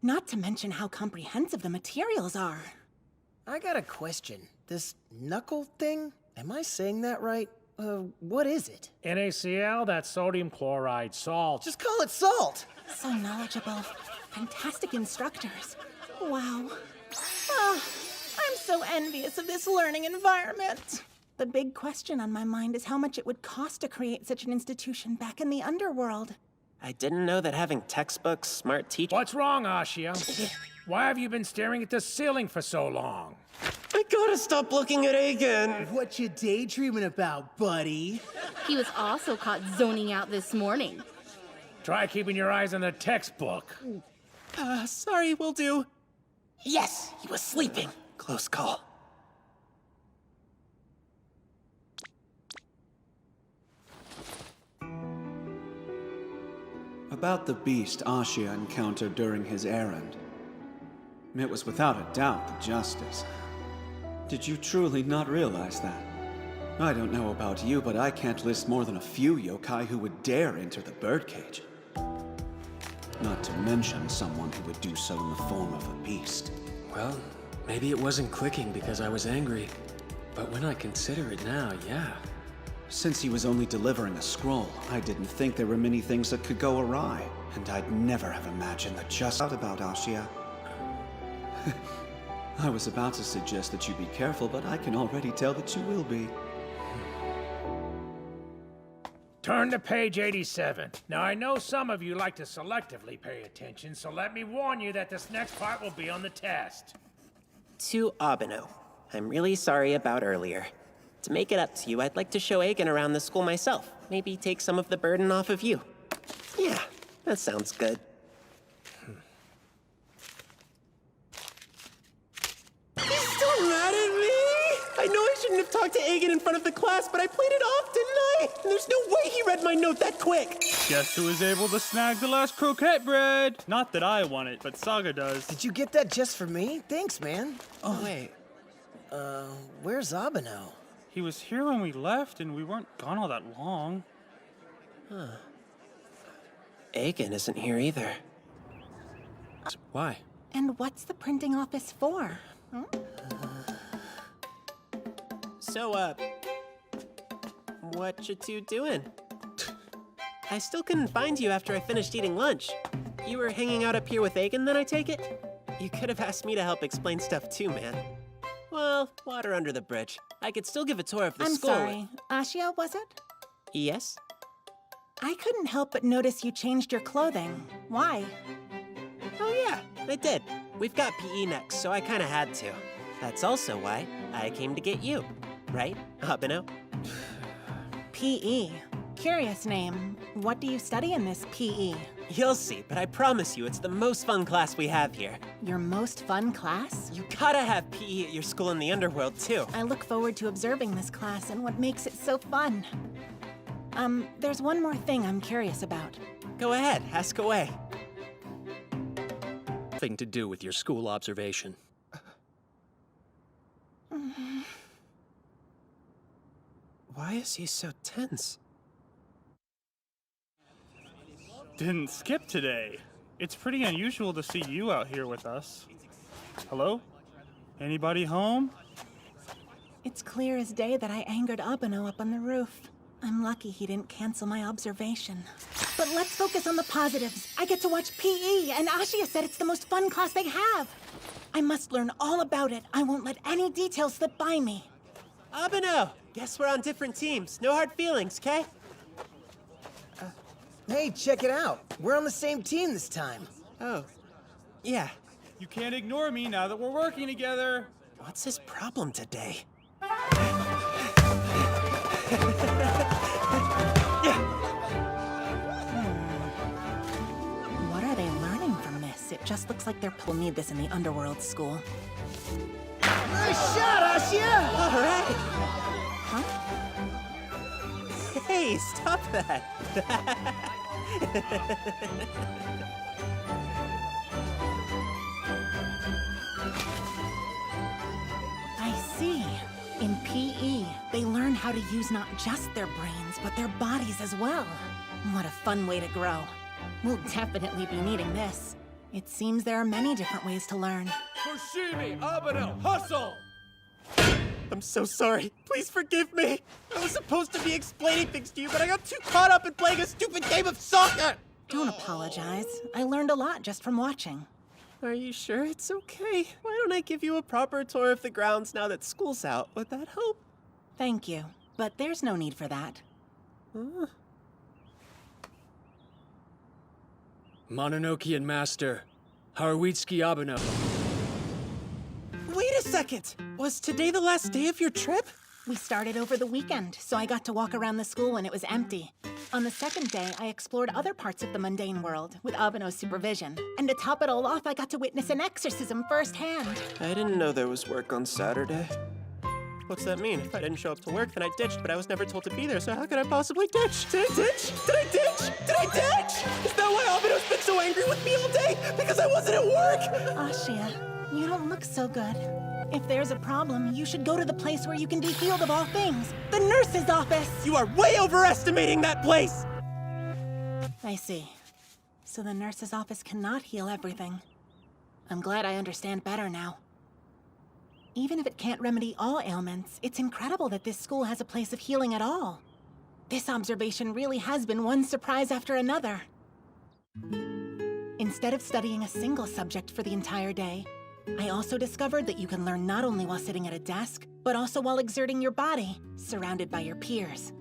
Not to mention how comprehensive the materials are. I got a question. This knuckle thing? Am I saying that right? What is it? NaCl, that's sodium chloride salt. Just call it salt! So knowledgeable. Fantastic instructors. Wow. Ah, I'm so envious of this learning environment. The big question on my mind is how much it would cost to create such an institution back in the underworld. I didn't know that having textbooks, smart teachers... What's wrong, Ashia? Why have you been staring at the ceiling for so long? I gotta stop looking at Agen! What you daydreaming about, buddy? He was also caught zoning out this morning. Try keeping your eyes on the textbook. Sorry, will do. Yes, he was sleeping. Close call. About the beast Ashia encountered during his errand. It was without a doubt the Justice. Did you truly not realize that? I don't know about you, but I can't list more than a few yokai who would dare enter the birdcage. Not to mention someone who would do so in the form of a beast. Well, maybe it wasn't clicking because I was angry. But when I consider it now, yeah. Since he was only delivering a scroll, I didn't think there were many things that could go awry. And I'd never have imagined that just about Ashia. I was about to suggest that you be careful, but I can already tell that you will be. Turn to page 87. Now, I know some of you like to selectively pay attention, so let me warn you that this next part will be on the test. To Abeno. I'm really sorry about earlier. To make it up to you, I'd like to show Agen around the school myself. Maybe take some of the burden off of you. Yeah, that sounds good. He's still mad at me? I know I shouldn't have talked to Agen in front of the class, but I played it off, didn't I? And there's no way he read my note that quick. Guess who was able to snag the last croquette bread? Not that I want it, but Saga does. Did you get that just for me? Thanks, man. Oh, wait. Where's Abeno? He was here when we left, and we weren't gone all that long. Huh. Agen isn't here either. Why? And what's the printing office for? So, what you two doing? I still couldn't find you after I finished eating lunch. You were hanging out up here with Agen, then I take it? You could have asked me to help explain stuff too, man. Well, water under the bridge. I could still give a tour of the school. I'm sorry. Ashia, was it? Yes? I couldn't help but notice you changed your clothing. Why? Oh yeah, I did. We've got PE next, so I kinda had to. That's also why I came to get you. Right, Abeno? PE. Curious name. What do you study in this PE? You'll see, but I promise you it's the most fun class we have here. Your most fun class? You gotta have PE at your school in the underworld, too. I look forward to observing this class and what makes it so fun. There's one more thing I'm curious about. Go ahead, ask away. Nothing to do with your school observation. Why is he so tense? Didn't skip today. It's pretty unusual to see you out here with us. Hello? Anybody home? It's clear as day that I angered Abeno up on the roof. I'm lucky he didn't cancel my observation. But let's focus on the positives. I get to watch PE, and Ashia said it's the most fun class they have. I must learn all about it. I won't let any details slip by me. Abeno! Guess we're on different teams. No hard feelings, okay? Hey, check it out. We're on the same team this time. Oh. Yeah. You can't ignore me now that we're working together. What's his problem today? What are they learning from this? It just looks like they'll need this in the underworld school. Nice shot, Ashia! All right. Hey, stop that. I see. In PE, they learn how to use not just their brains, but their bodies as well. What a fun way to grow. We'll definitely be needing this. It seems there are many different ways to learn. Fushimi, Abeno, hustle! I'm so sorry. Please forgive me. I was supposed to be explaining things to you, but I got too caught up in playing a stupid game of soccer! Don't apologize. I learned a lot just from watching. Are you sure it's okay? Why don't I give you a proper tour of the grounds now that school's out? Would that help? Thank you, but there's no need for that. Mononokean Master, Haruitsuki Abeno. Wait a second! Was today the last day of your trip? We started over the weekend, so I got to walk around the school when it was empty. On the second day, I explored other parts of the mundane world with Abeno's supervision. And to top it all off, I got to witness an exorcism firsthand. I didn't know there was work on Saturday. What's that mean? If I didn't show up to work, then I ditched, but I was never told to be there, so how could I possibly ditch? Did I ditch? Did I ditch? Did I ditch? Is that why Abeno's been so angry with me all day? Because I wasn't at work? Ashia, you don't look so good. If there's a problem, you should go to the place where you can be healed of all things. The nurse's office! You are way overestimating that place! I see. So the nurse's office cannot heal everything. I'm glad I understand better now. Even if it can't remedy all ailments, it's incredible that this school has a place of healing at all. This observation really has been one surprise after another. Instead of studying a single subject for the entire day, I also discovered that you can learn not only while sitting at a desk, but also while exerting your body, surrounded by your peers.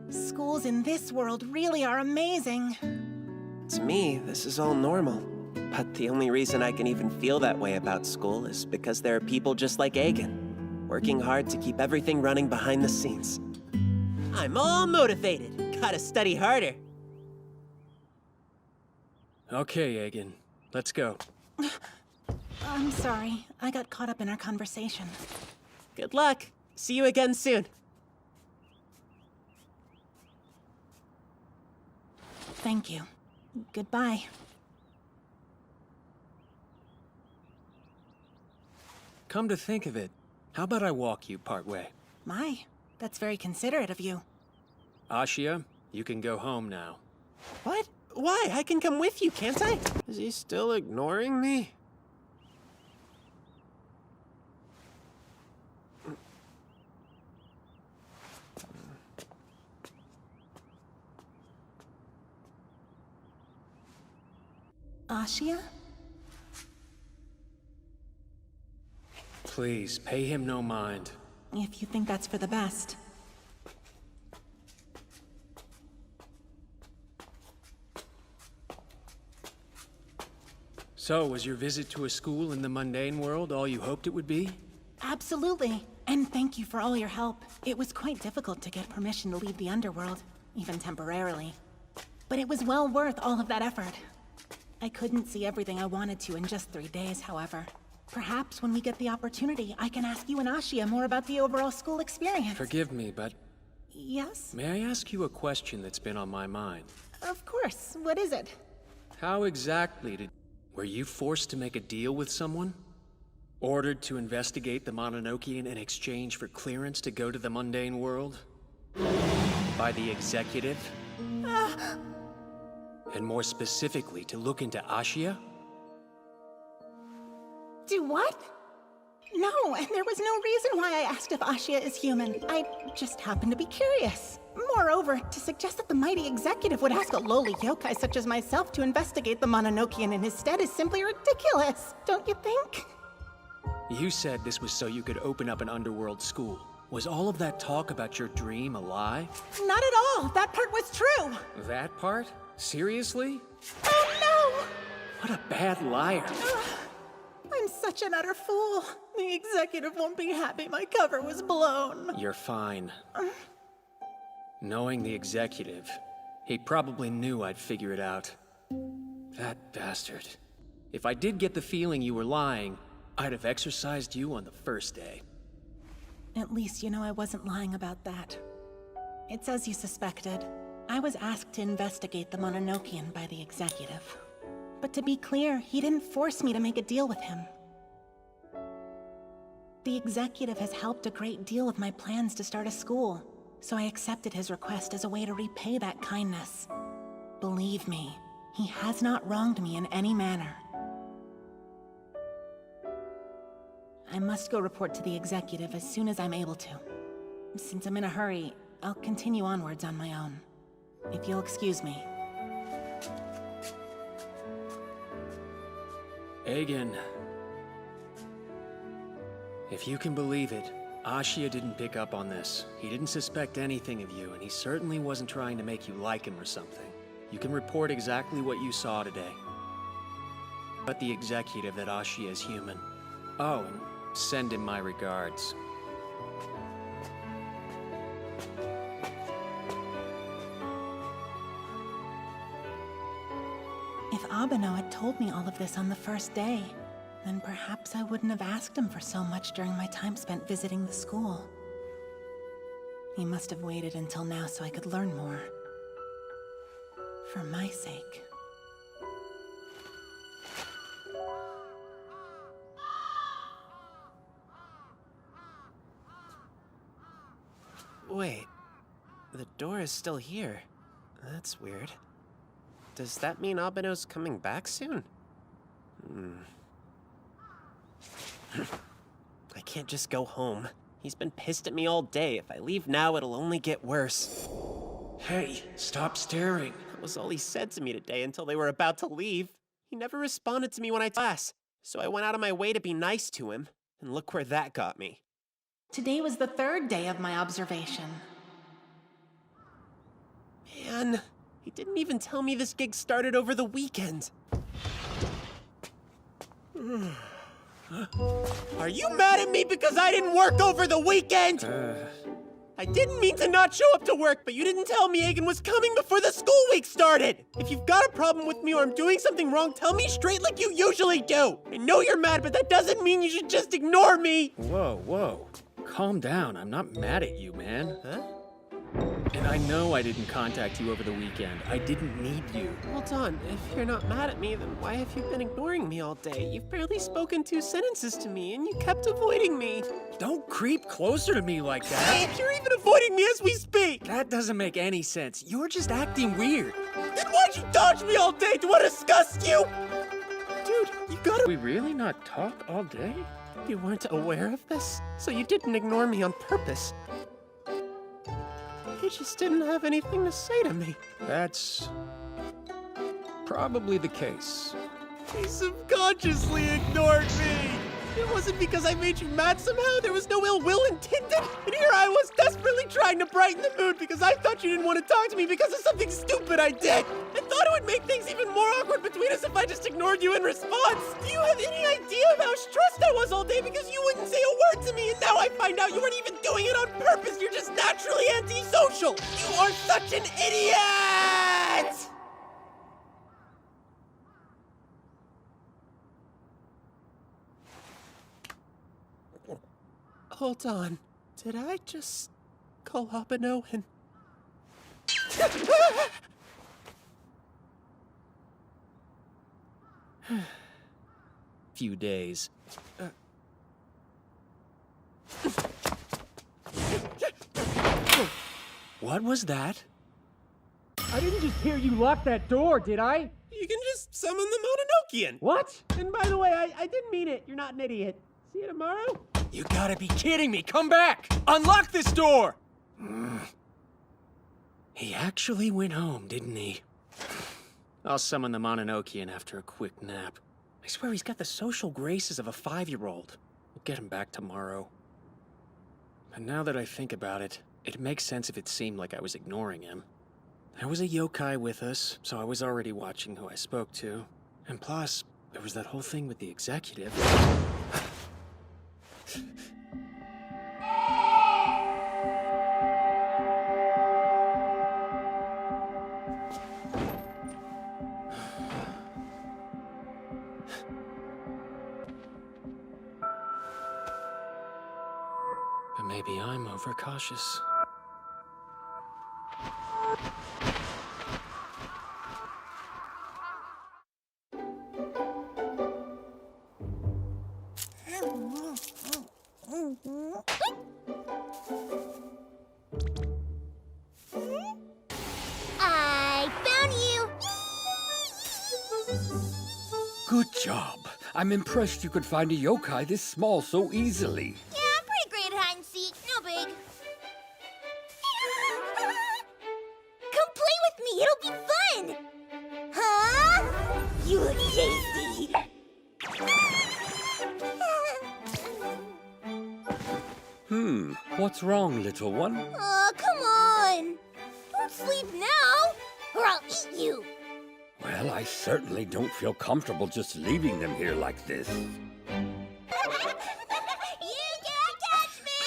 Schools in this world really are amazing. To me, this is all normal. But the only reason I can even feel that way about school is because there are people just like Agen, working hard to keep everything running behind the scenes. I'm all motivated. Gotta study harder. Okay, Agen. Let's go. I'm sorry. I got caught up in our conversation. Good luck. See you again soon. Thank you. Goodbye. Come to think of it, how about I walk you partway? My, that's very considerate of you. Ashia, you can go home now. What? Why? I can come with you, can't I? Is he still ignoring me? Ashia? Please, pay him no mind. If you think that's for the best. So, was your visit to a school in the mundane world all you hoped it would be? Absolutely. And thank you for all your help. It was quite difficult to get permission to leave the underworld, even temporarily. But it was well worth all of that effort. I couldn't see everything I wanted to in just 3 days, however. Perhaps when we get the opportunity, I can ask you and Ashia more about the overall school experience. Forgive me, but... Yes? May I ask you a question that's been on my mind? Of course. What is it? How exactly did... Were you forced to make a deal with someone? Ordered to investigate the Mononokean in exchange for clearance to go to the mundane world? By the executive? And more specifically, to look into Ashia? Do what? No, and there was no reason why I asked if Ashia is human. I just happened to be curious. Moreover, to suggest that the mighty executive would ask a lowly yokai such as myself to investigate the Mononokean in his stead is simply ridiculous, don't you think? You said this was so you could open up an underworld school. Was all of that talk about your dream a lie? Not at all. That part was true. That part? Seriously? Oh, no! What a bad liar. I'm such an utter fool. The executive won't be happy my cover was blown. You're fine. Knowing the executive, he probably knew I'd figure it out. That bastard. If I did get the feeling you were lying, I'd have exorcised you on the first day. At least you know I wasn't lying about that. It's as you suspected. I was asked to investigate the Mononokean by the executive. But to be clear, he didn't force me to make a deal with him. The executive has helped a great deal of my plans to start a school, so I accepted his request as a way to repay that kindness. Believe me, he has not wronged me in any manner. I must go report to the executive as soon as I'm able to. Since I'm in a hurry, I'll continue onwards on my own. If you'll excuse me. Agen. If you can believe it, Ashia didn't pick up on this. He didn't suspect anything of you, and he certainly wasn't trying to make you like him or something. You can report exactly what you saw today. But the executive that Ashia is human. Oh, and send him my regards. If Abeno had told me all of this on the first day, then perhaps I wouldn't have asked him for so much during my time spent visiting the school. He must have waited until now so I could learn more. For my sake. Wait, the door is still here. That's weird. Does that mean Abeno's coming back soon? I can't just go home. He's been pissed at me all day. If I leave now, it'll only get worse. Hey, stop staring. That was all he said to me today until they were about to leave. He never responded to me when I class, so I went out of my way to be nice to him, and look where that got me. Today was the third day of my observation. Man, he didn't even tell me this gig started over the weekend. Are you mad at me because I didn't work over the weekend? I didn't mean to not show up to work, but you didn't tell me Agen was coming before the school week started. If you've got a problem with me or I'm doing something wrong, tell me straight like you usually do. I know you're mad, but that doesn't mean you should just ignore me. Whoa. Calm down. I'm not mad at you, man. Huh? And I know I didn't contact you over the weekend. I didn't need you. Hold on, if you're not mad at me, then why have you been ignoring me all day? You've barely spoken 2 sentences to me, and you kept avoiding me. Don't creep closer to me like that. You're even avoiding me as we speak! That doesn't make any sense. You're just acting weird. Then why'd you dodge me all day? Do I disgust you? Dude, you gotta— We really not talk all day? You weren't aware of this, so you didn't ignore me on purpose. You just didn't have anything to say to me. That's probably the case. He subconsciously ignored me. It wasn't because I made you mad somehow. There was no ill will intended. And here I was desperately trying to brighten the mood because I thought you didn't want to talk to me because of something stupid I did. I thought it would make things even more awkward between us if I just ignored you in response. Do you have any idea of how stressed I was all day because you wouldn't say a word to me? And now I find out you weren't even doing it on purpose. You're just naturally antisocial. You are such an idiot! Hold on. Did I just call Abeno and... Few days. What was that? I didn't just hear you lock that door, did I? You can just summon the Mononokean. What? And by the way, I didn't mean it. You're not an idiot. See you tomorrow? You gotta be kidding me! Come back! Unlock this door! He actually went home, didn't he? I'll summon the Mononokean after a quick nap. I swear he's got the social graces of a 5-year-old. We'll get him back tomorrow. And now that I think about it, it makes sense if it seemed like I was ignoring him. There was a yokai with us, so I was already watching who I spoke to. And plus, there was that whole thing with the executive. But maybe I'm overcautious. I found you! Good job. I'm impressed you could find a yokai this small so easily. Yeah, I'm pretty great at hide and seek. No big. Come play with me. It'll be fun. Huh? You look tasty. What's wrong, little one? Oh, come on. Don't sleep now, or I'll eat you. Well, I certainly don't feel comfortable just leaving them here like this. You can't touch me!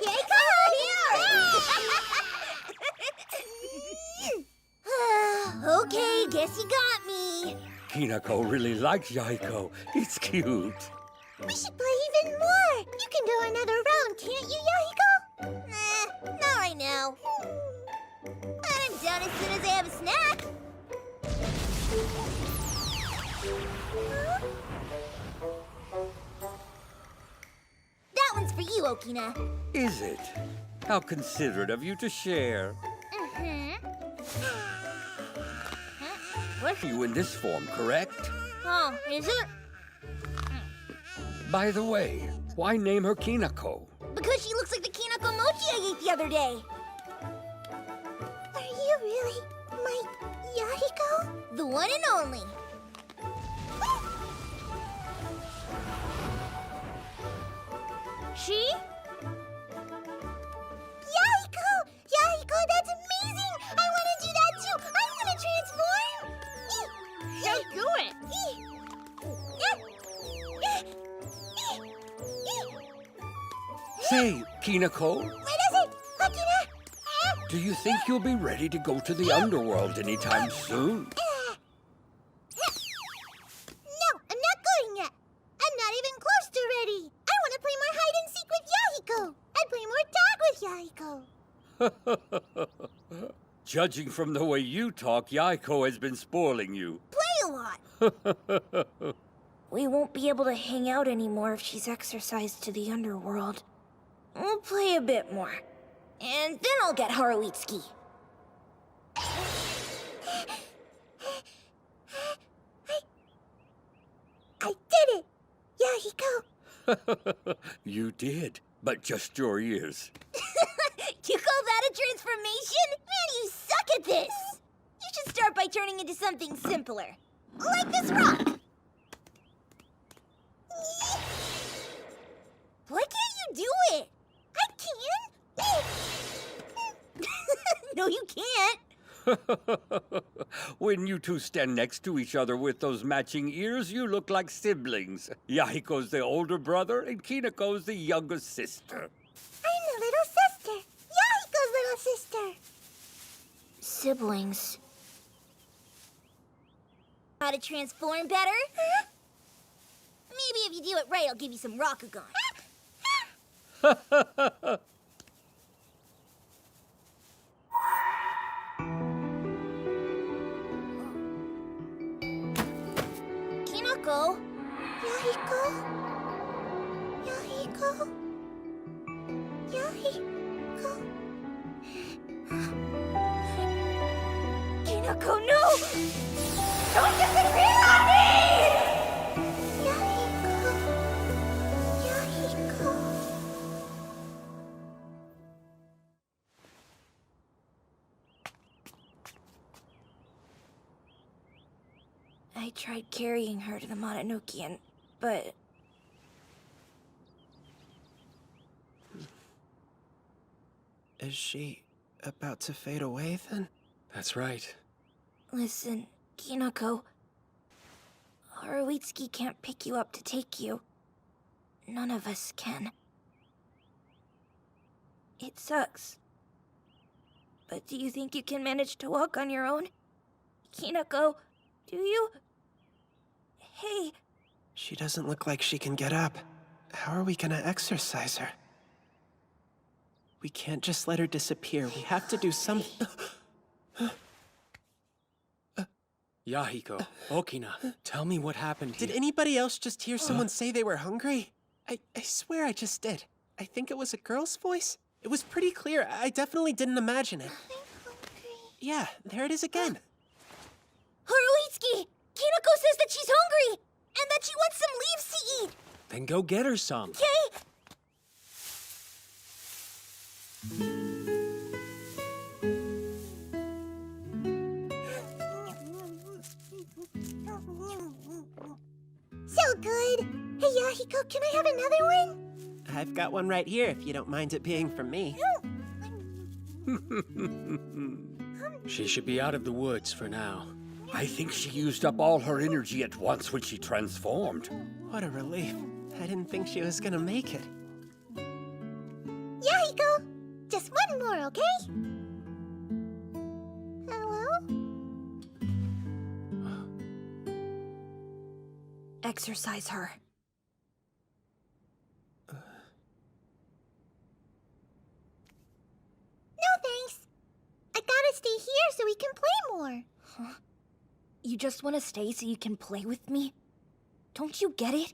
Keiko, here! Okay, guess you got me. Kinako really likes Yaiko. It's cute. We should play even more. You can do another round, can't you, Yahiko? Not right now. I'm done as soon as I have a snack. That one's for you, Okina. Is it? How considerate of you to share. What? You in this form, correct? Oh, is it? By the way, why name her Kinako? Because she looks like the Kinako mochi I ate the other day. Are you really my Yahiko? The one and only. She? Yahiko! Yahiko, that's amazing! I want to do that too! I want to transform! Just do it! Say, Kinako, What is it? Okina? do you think you'll be ready to go to the underworld anytime soon? No, I'm not going yet. I'm not even close to ready. I want to play more hide and seek with Yahiko. I'd play more tag with Yahiko. Judging from the way you talk, Yaiko has been spoiling you. Play a lot. We won't be able to hang out anymore if she's exercised to the underworld. We'll play a bit more. And then I'll get Haruitsuki. I did it! Yahiko! You did, but just your ears. You call that a transformation? Man, you suck at this! You should start by turning into something simpler. Like this rock! Why can't you do it? I can! No, you can't! When you two stand next to each other with those matching ears, you look like siblings. Yahiko's the older brother, and Kinako's the younger sister. I'm the little sister. Yahiko's little sister. Siblings. How to transform better? Huh? Maybe if you do it right, I'll give you some Rakugan. Kinako? Yahiko? Yahiko? Yahiko? Kinako, no! Don't disappear on me! Yahiko? Yahiko? I tried carrying her to the Mononokean, but... Is she about to fade away, then? That's right. Listen, Kinako. Haruitsuki can't pick you up to take you. None of us can. It sucks. But do you think you can manage to walk on your own? Kinako, do you? Hey. She doesn't look like she can get up. How are we gonna exercise her? We can't just let her disappear. We have to do something. Yahiko, Okina, tell me what happened Did here. anybody else just hear someone say they were hungry? I swear I just did. I think it was a girl's voice. It was pretty clear. I definitely didn't imagine it. Yeah, there it is again. Haruitsuki! Kinako says that she's hungry! And that she wants some leaves to eat! Then go get her some. Okay? So good! Hey, Yahiko, can I have another one? I've got one right here if you don't mind it being from me. She should be out of the woods for now. I think she used up all her energy at once when she transformed. What a relief. I didn't think she was gonna make it. Yahiko! Just one more, okay? Hello? Exercise her. No thanks. I gotta stay here so we can play more. Huh? You just want to stay so you can play with me? Don't you get it?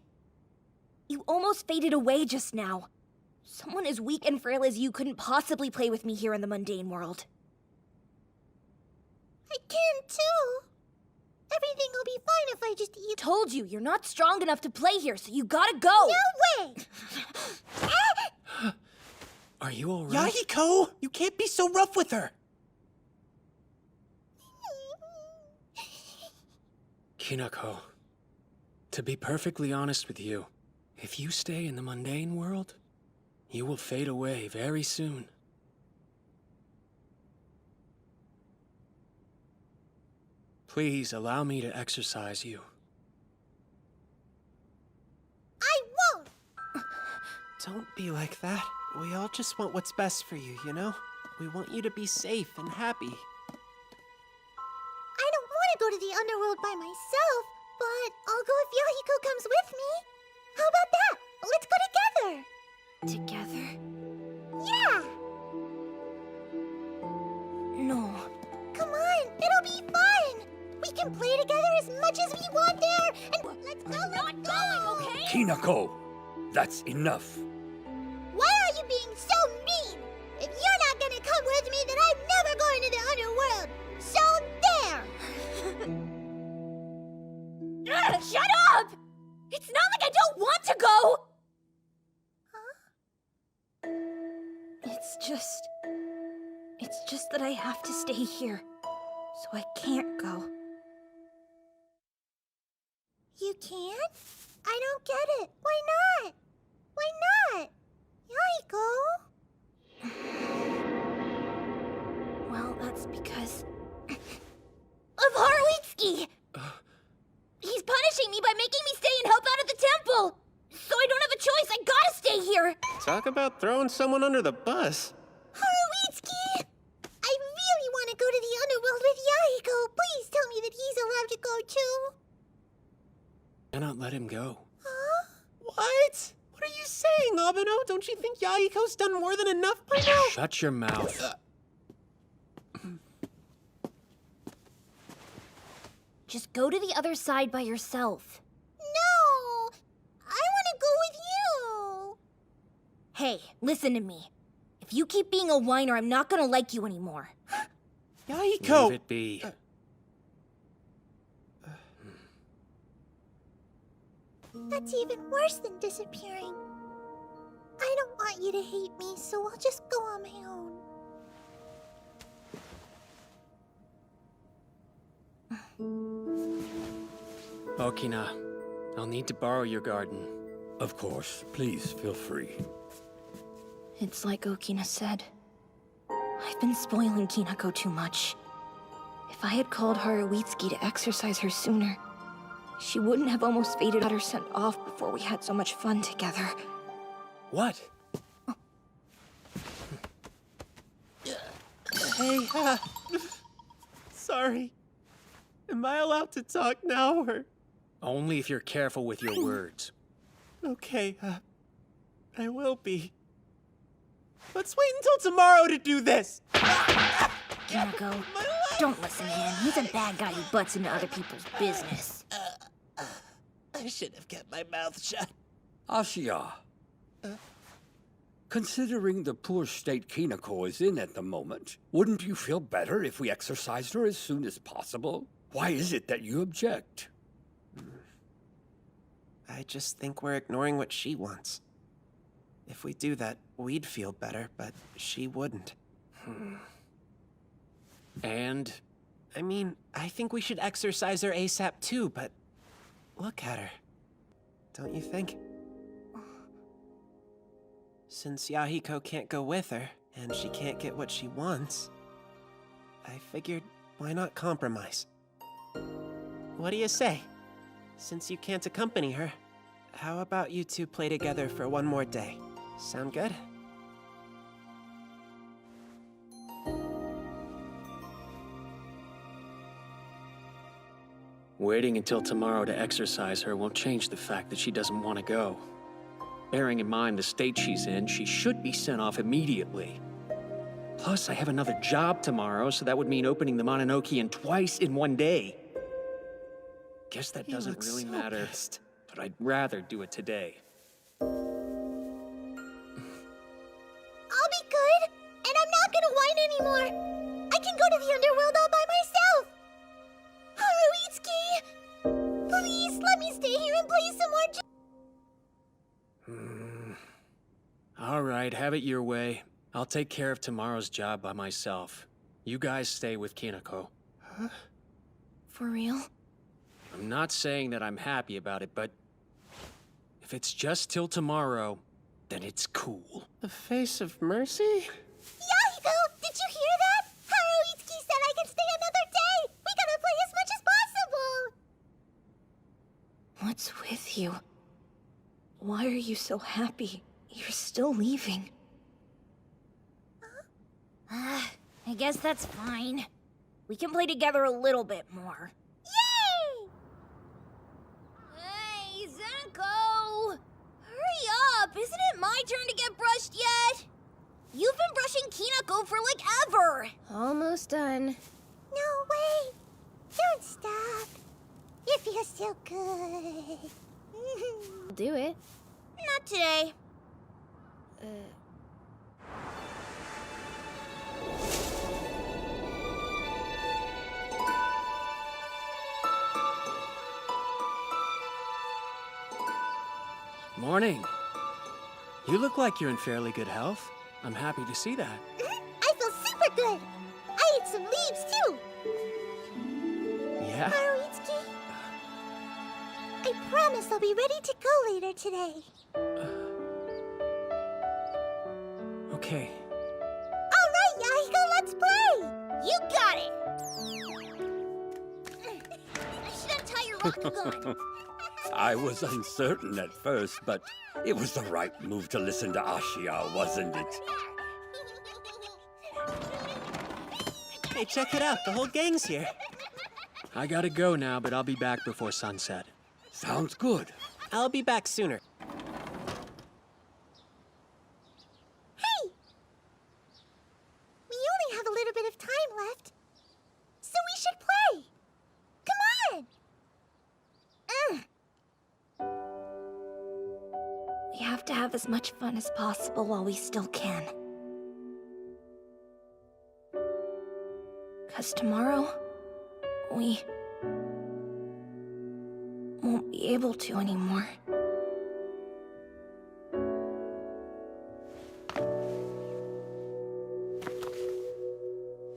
You almost faded away just now. Someone as weak and frail as you couldn't possibly play with me here in the mundane world. I can too. Everything will be fine if I just eat. Told you, you're not strong enough to play here, so you gotta go! No way! Are you alright? Yahiko! You can't be so rough with her! Kinako, to be perfectly honest with you, if you stay in the mundane world, you will fade away very soon. Please allow me to exercise you. I won't! Don't be like that. We all just want what's best for you, you know? We want you to be safe and happy. I don't want to go to the underworld by myself, but I'll go if Yahiko comes with me. How about that? Let's go together. Together? Yeah! No. Come on, it'll be fun! We can play together as much as we want there, and let's go, Not going, okay? Kinako, that's enough. Why are you being so mean? If you're not gonna come with me, then I'm never going to the underworld! So there! Ugh, shut up! It's not like I don't want to go! Huh? It's just that I have to stay here. So I can't go. You can't? I don't get it. Why not? Why not? Yahiko? Well, that's because... of Haruitsuki! He's punishing me by making me stay and help out at the temple! So I don't have a choice, I gotta stay here! Talk about throwing someone under the bus. Haruitsuki! I really want to go to the underworld with Yahiko. Please tell me that he's allowed to go too. Cannot let him go. Huh? What? What are you saying, Abeno? Don't you think Yahiko's done more than enough by now? Shut your mouth. Just go to the other side by yourself. No! I want to go with you! Hey, listen to me. If you keep being a whiner, I'm not gonna like you anymore. Yahiko! Leave it be. That's even worse than disappearing. I don't want you to hate me, so I'll just go on my own. Okina, I'll need to borrow your garden. Of course, please feel free. It's like Okina said. I've been spoiling Kinako too much. If I had called Haruitsuki to exercise her sooner, she wouldn't have almost faded out or sent off before we had so much fun together. What? Hey, sorry. Am I allowed to talk now, or...? Only if you're careful with your words. Okay, I will be. Let's wait until tomorrow to do this! Kinako, don't listen to him. He's a bad guy who butts into other people's business. I should have kept my mouth shut. Ashia. Considering the poor state Kinako is in at the moment, wouldn't you feel better if we exorcised her as soon as possible? Why is it that you object? I just think we're ignoring what she wants. If we do that, we'd feel better, but she wouldn't. And? I mean, I think we should exorcise her ASAP too, but look at her. Don't you think? Since Yahiko can't go with her, and she can't get what she wants, I figured, why not compromise? What do you say? Since you can't accompany her, how about you two play together for one more day? Sound good? Waiting until tomorrow to exercise her won't change the fact that she doesn't want to go. Bearing in mind the state she's in, she should be sent off immediately. Plus, I have another job tomorrow, so that would mean opening the Mononokean twice in one day. Guess that doesn't really matter, but I'd rather do it today. I'll be good, and I'm not gonna whine anymore. I can go to the underworld all by myself. Haruitsuki! Please, let me stay here and play some more. All right, have it your way. I'll take care of tomorrow's job by myself. You guys stay with Kinako. Huh? For real? I'm not saying that I'm happy about it, but if it's just till tomorrow, then it's cool. The face of mercy? Yahiko, did you hear that? Haruitsuki said I can stay another day. We gotta play as much as possible. What's with you? Why are you so happy? You're still leaving. I guess that's fine. We can play together a little bit more. Yay! Hey, Zenko! Hurry up! Isn't it my turn to get brushed yet? You've been brushing Kinako for like ever! Almost done. No way! Don't stop. You feel so good. Do it. Not today. Morning. You look like you're in fairly good health. I'm happy to see that. I feel super good. I ate some leaves too. Yeah? Haruitsuki, I promise I'll be ready to go later today. Okay. All right, Yahiko, let's play. You got it. I should untie your Rakugan. I was uncertain at first, but it was the right move to listen to Ashia, wasn't it? Hey, check it out. The whole gang's here. I gotta go now, but I'll be back before sunset. Sounds good. I'll be back sooner. Hey! We only have a little bit of time left, so we should play. Come on! We have to have as much fun as possible while we still can. 'Cause tomorrow, we won't be able to anymore.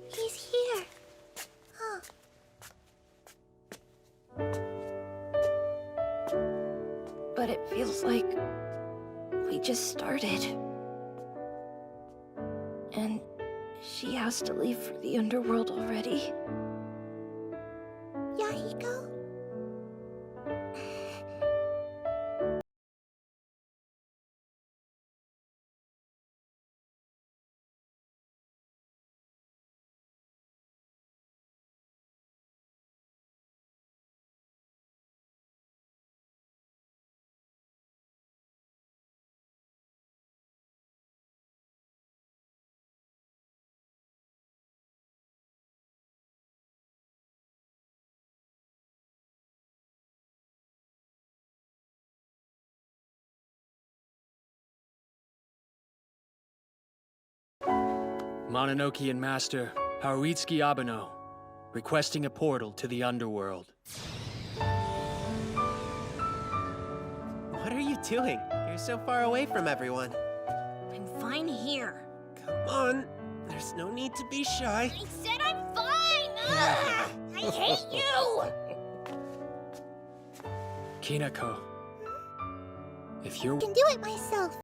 He's here. Huh. But it feels like we just started. And she has to leave for the underworld already. Yahiko? Mononokean Master Haruitsuki Abeno, requesting a portal to the underworld. What are you doing? You're so far away from everyone. I'm fine here. Come on. There's no need to be shy. I said I'm fine! Ugh, I hate you! Kinako, if you're... I can do it myself.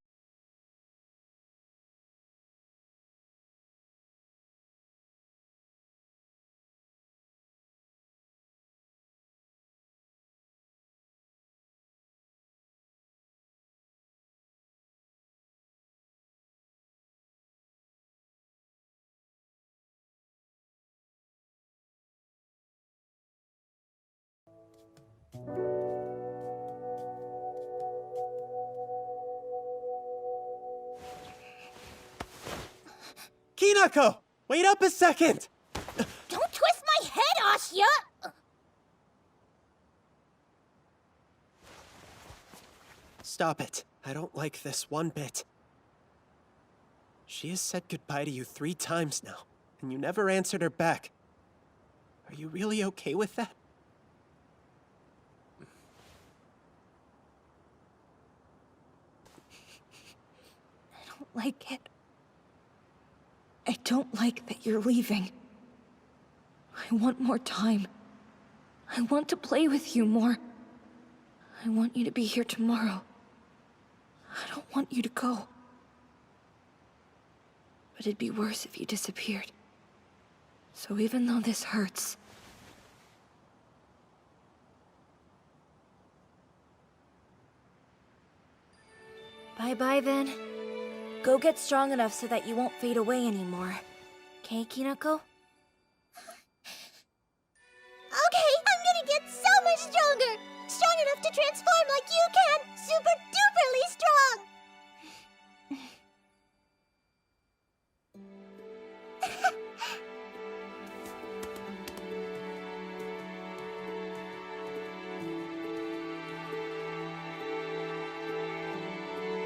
Kinako! Wait up a second! Don't twist my head, Ashia! Stop it. I don't like this one bit. She has said goodbye to you 3 times now, and you never answered her back. Are you really okay with that? I don't like it. I don't like that you're leaving. I want more time. I want to play with you more. I want you to be here tomorrow. I don't want you to go. But it'd be worse if you disappeared. So even though this hurts... Bye-bye then. Go get strong enough so that you won't fade away anymore. Okay, Kinako? Okay, I'm gonna get so much stronger! Strong enough to transform like you can! Super duperly strong!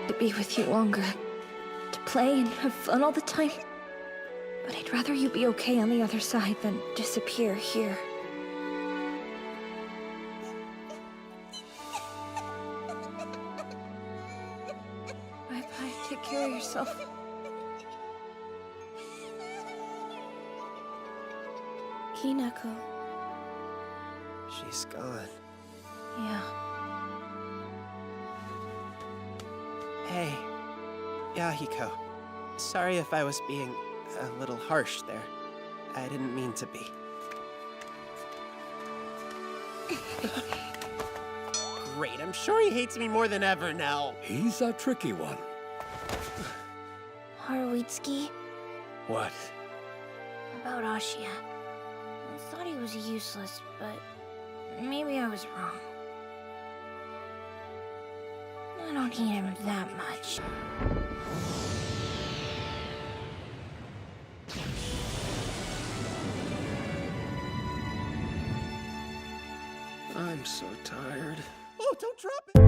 To be with you longer. To play and have fun all the time. But I'd rather you be okay on the other side than disappear here. Bye-bye. Take care of yourself. Kinako. She's gone. Yeah. Hey, Yahiko. Sorry if I was being a little harsh there. I didn't mean to be. Great, I'm sure he hates me more than ever now. He's a tricky one. Haruitsuki, What? about Ashia. I thought he was useless, but maybe I was wrong. I don't need him that much. I'm so tired. Oh, don't drop it!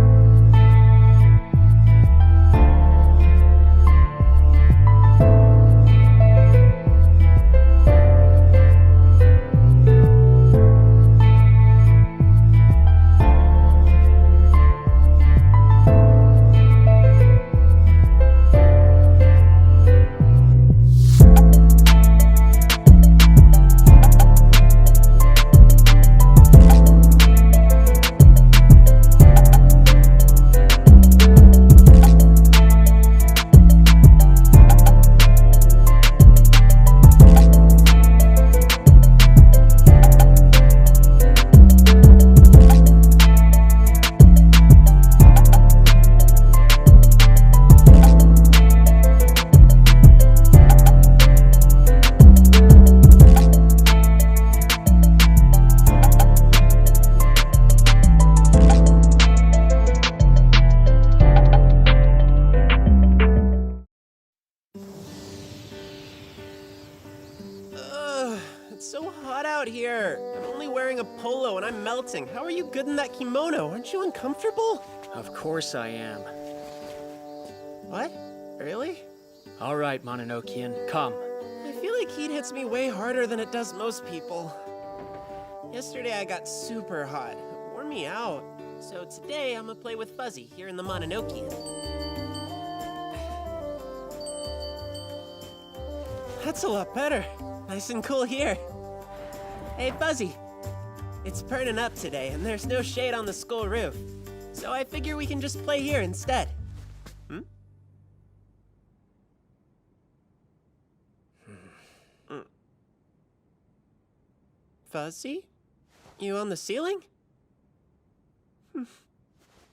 It's so hot out here. I'm only wearing a polo and I'm melting. How are you good in that kimono? Aren't you uncomfortable? Of course I am. What? Really? All right, Mononokean, come. I heat hits me way harder than it does most people. Yesterday I got super hot. It wore me out. So today I'm gonna play with Fuzzy here in the Mononokean. That's a lot better. Nice and cool here. Hey, Fuzzy. It's burning up today, and there's no shade on the school roof. So I figure we can just play here instead. Fuzzy? You on the ceiling?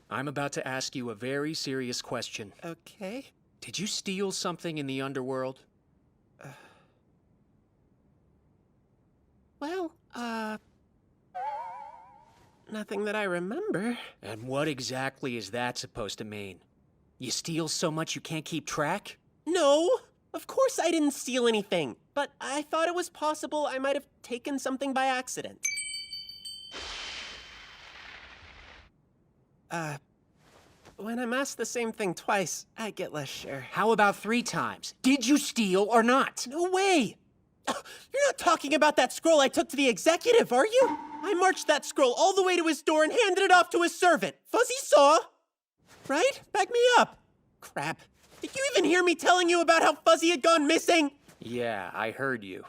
I'm about to ask you a very serious question. Okay. Did you steal something in the underworld? Well, nothing that I remember. And what exactly is that supposed to mean? You steal so much you can't keep track? No! Of course I didn't steal anything, but I thought it was possible I might have taken something by accident. When I'm asked the same thing twice, I get less sure. How about 3 times? Did you steal or not? No way! You're not talking about that scroll I took to the executive, are you? I marched that scroll all the way to his door and handed it off to his servant. Fuzzy saw. Right? Back me up. Crap. Did you even hear me telling you about how Fuzzy had gone missing? Yeah, I heard you.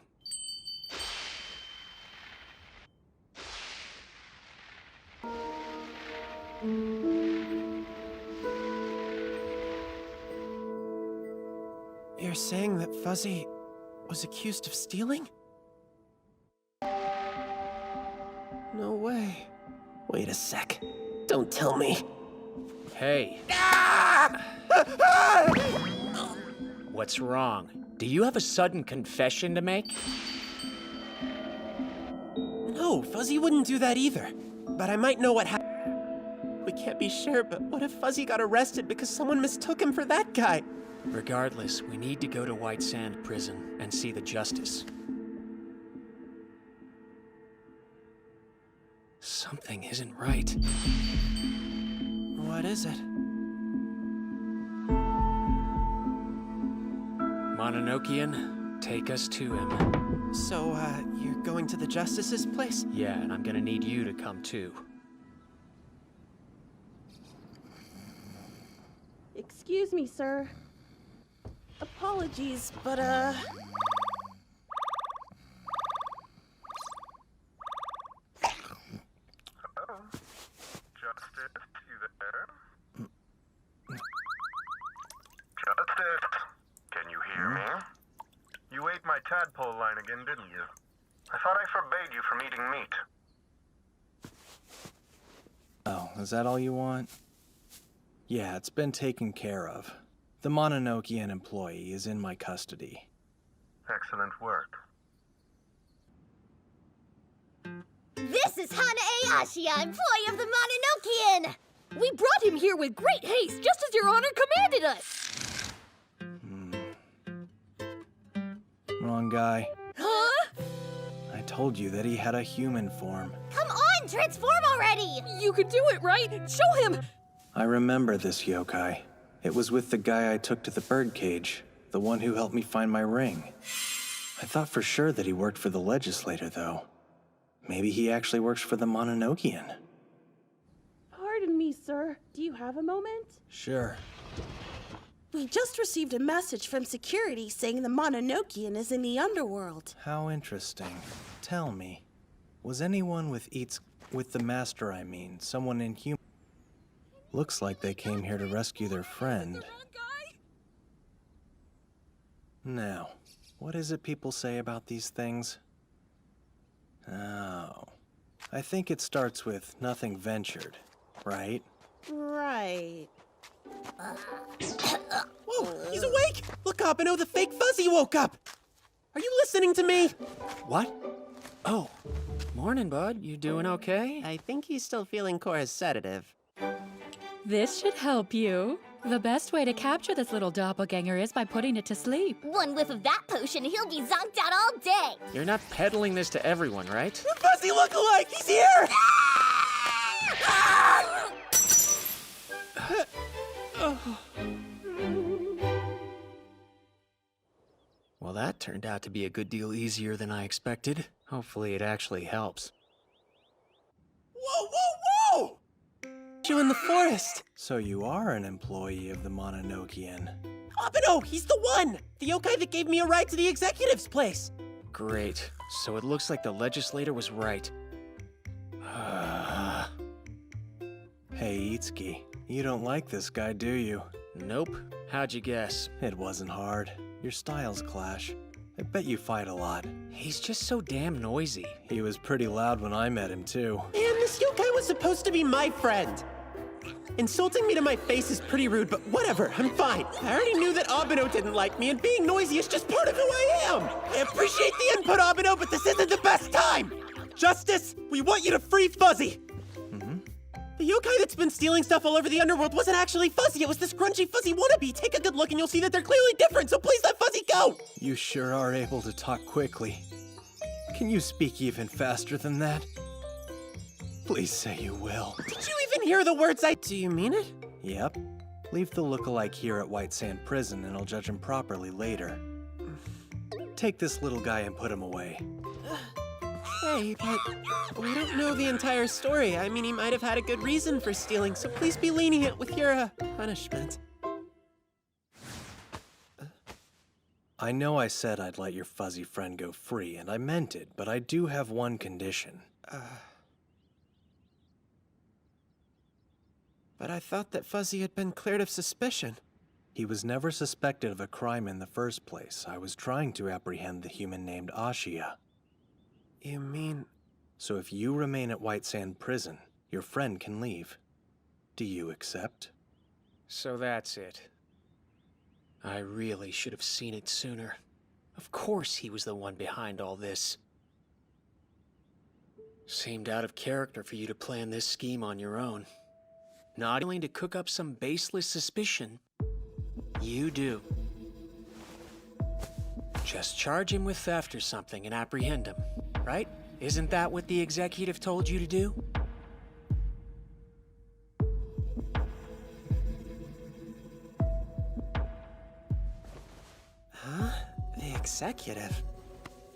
You're saying that Fuzzy was accused of stealing? No way. Wait a sec. Don't tell me. Hey. What's wrong? Do you have a sudden confession to make? No, Fuzzy wouldn't do that either. But I might know what happened. We can't be sure, but what if Fuzzy got arrested because someone mistook him for that guy? Regardless, we need to go to White Sand Prison and see the justice. Something isn't right. What is it? Mononokean, take us to him. So, you're going to the Justice's place? Yeah, and I'm gonna need you to come too. Excuse me, sir. Apologies, but, Justice, you there? Justice, can you hear me? You ate my tadpole line again, didn't you? I thought I forbade you from eating meat. Oh, is that all you want? Yeah, it's been taken care of. The Mononokean employee is in my custody. Excellent work. This is Hana Ashia, employee of the Mononokean! We brought him here with great haste, just as your honor commanded us! Wrong guy. Huh? I told you that he had a human form. Come on, transform already! You can do it, right? Show him! I remember this yokai. It was with the guy I took to the birdcage, the one who helped me find my ring. I thought for sure that he worked for the legislator, though. Maybe he actually works for the Mononokean. Pardon me, sir. Do you have a moment? Sure. We just received a message from security saying the Mononokean is in the underworld. How interesting. Tell me, was anyone with the master, I mean, someone in human? Looks like they came here to rescue their friend. Now, what is it people say about these things? Oh, I think it starts with nothing ventured, right? Right. Whoa, he's awake! Look up, I know the fake Fuzzy woke up! Are you listening to me? What? Oh, morning, bud. You doing okay? I think he's still feeling Cora's sedative. This should help you. The best way to capture this little doppelganger is by putting it to sleep. One whiff of that potion, he'll be zonked out all day! You're not peddling this to everyone, right? The Fuzzy look-alike! He's here! Well, that turned Turned out to be a good deal easier than I expected. Hopefully it actually helps. Whoa, whoa, whoa! You in the forest. So you are an employee of the Mononokean. Abeno, he's the one! The yokai that gave me a ride to the executive's place. Great. So it looks like the legislator was right. Hey, Itsuki, you don't like this guy, do you? Nope. How'd you guess? It wasn't hard. Your styles clash. I bet you fight a lot. He's just so damn noisy. He was pretty loud when I met him, too. Man, this yokai was supposed to be my friend. Insulting me to my face is pretty rude, but whatever, I'm fine. I already knew that Abeno didn't like me, and being noisy is just part of who I am. I appreciate the input, Abeno, but this isn't the best time. Justice, we want you to free Fuzzy. The yokai that's been stealing stuff all over the underworld wasn't actually Fuzzy. It was this grungy Fuzzy wannabe. Take a good look and you'll see that they're clearly different, so please let Fuzzy go! You sure are able to talk quickly. Can you speak even faster than that? Please say you will. Did you even hear the words Do you mean it? Yep. Leave the lookalike here at White Sand Prison and I'll judge him properly later. Take this little guy and put him away. Hey, but we don't know the entire story. I mean, he might have had a good reason for stealing, so please be lenient with your, punishment. I know I said I'd let your fuzzy friend go free, and I meant it, but I do have one condition. But I thought that Fuzzy had been cleared of suspicion. He was never suspected of a crime in the first place. I was trying to apprehend the human named Ashia. You mean... So if you remain at White Sand Prison, your friend can leave. Do you accept? So that's it. I really should have seen it sooner. Of course he was the one behind all this. Seemed out of character for you to plan this scheme on your own. Not willing to cook up some baseless suspicion. You do. Just charge him with theft or something and apprehend him, right? Isn't that what the executive told you to do? Huh? The executive?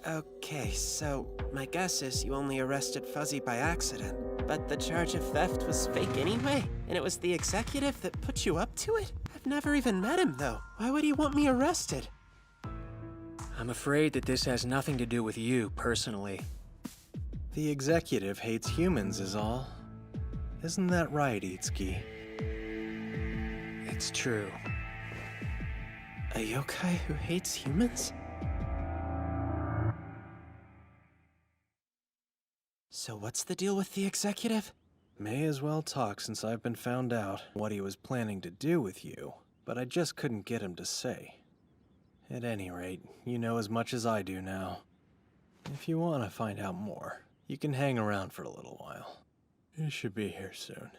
Okay, so my guess is you only arrested Fuzzy by accident. But the charge of theft was fake anyway, and it was the executive that put you up to it? I've never even met him, though. Why would he want me arrested? I'm afraid that this has nothing to do with you, personally. The executive hates humans is all. Isn't that right, Itsuki? It's true. A yokai who hates humans? So what's the deal with the executive? May as well talk since I've been found out what he was planning to do with you, but I just couldn't get him to say. At any rate, you know as much as I do now. If you want to find out more, you can hang around for a little while. You should be here soon.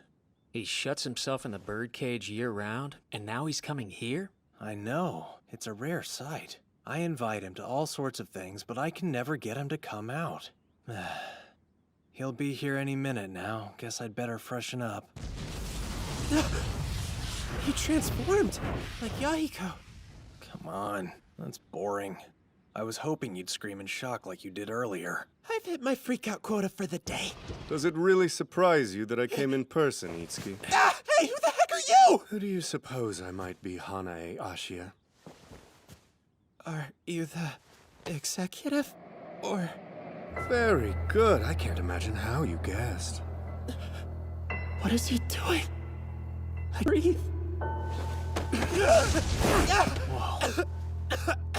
He shuts himself in the birdcage year-round, and now he's coming here? I know. It's a rare sight. I invite him to all sorts of things, but I can never get him to come out. He'll be here any minute now. Guess I'd better freshen up. He transformed, like Yahiko. Come on, that's boring. I was hoping you'd scream in shock like you did earlier. I've hit my freak-out quota for the day. Does it really surprise you that I came in person, Itsuki? Hey, who the heck are you? Who do you suppose I might be, Hanae Ashia? Are you the executive? Or... Very good. I can't imagine how you guessed. What is he doing? I breathe. Whoa.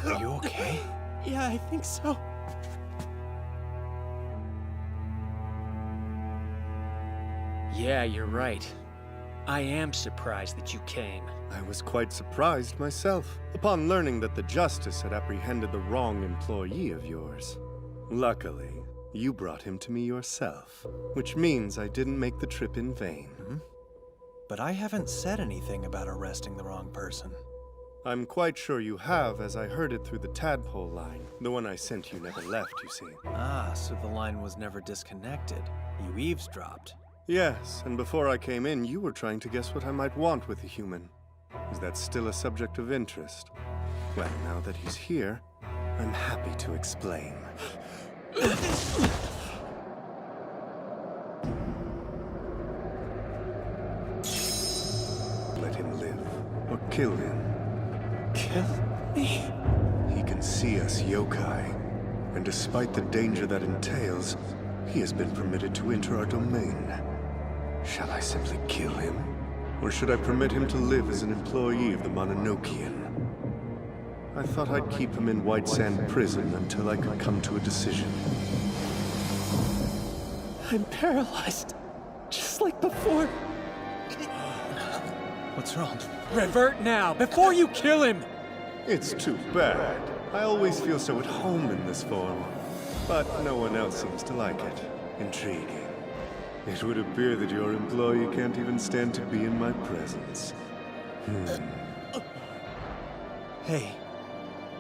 Are you okay? Yeah, I think so. Yeah, you're right. I am surprised that you came. I was quite surprised myself, upon learning that the Justice had apprehended the wrong employee of yours. Luckily, you brought him to me yourself, which means I didn't make the trip in vain. But I haven't said anything about arresting the wrong person. I'm quite sure you have, as I heard it through the tadpole line. The one I sent you never left, you see. Ah, so the line was never disconnected. You eavesdropped. Yes, and before I came in, you were trying to guess what I might want with a human. Is that still a subject of interest? Well, now that he's here, I'm happy to explain. Let him live, or kill him. Kill me? He can see us yokai, and despite the danger that entails, he has been permitted to enter our domain. Shall I simply kill him? Or should I permit him to live as an employee of the Mononokean? I thought I'd keep him in White Sand Prison until I could come to a decision. I'm paralyzed. Just like before. What's wrong? Revert now, before you kill him! It's too bad. I always feel so at home in this form. But no one else seems to like it. Intriguing. It would appear that your employee can't even stand to be in my presence. Hey,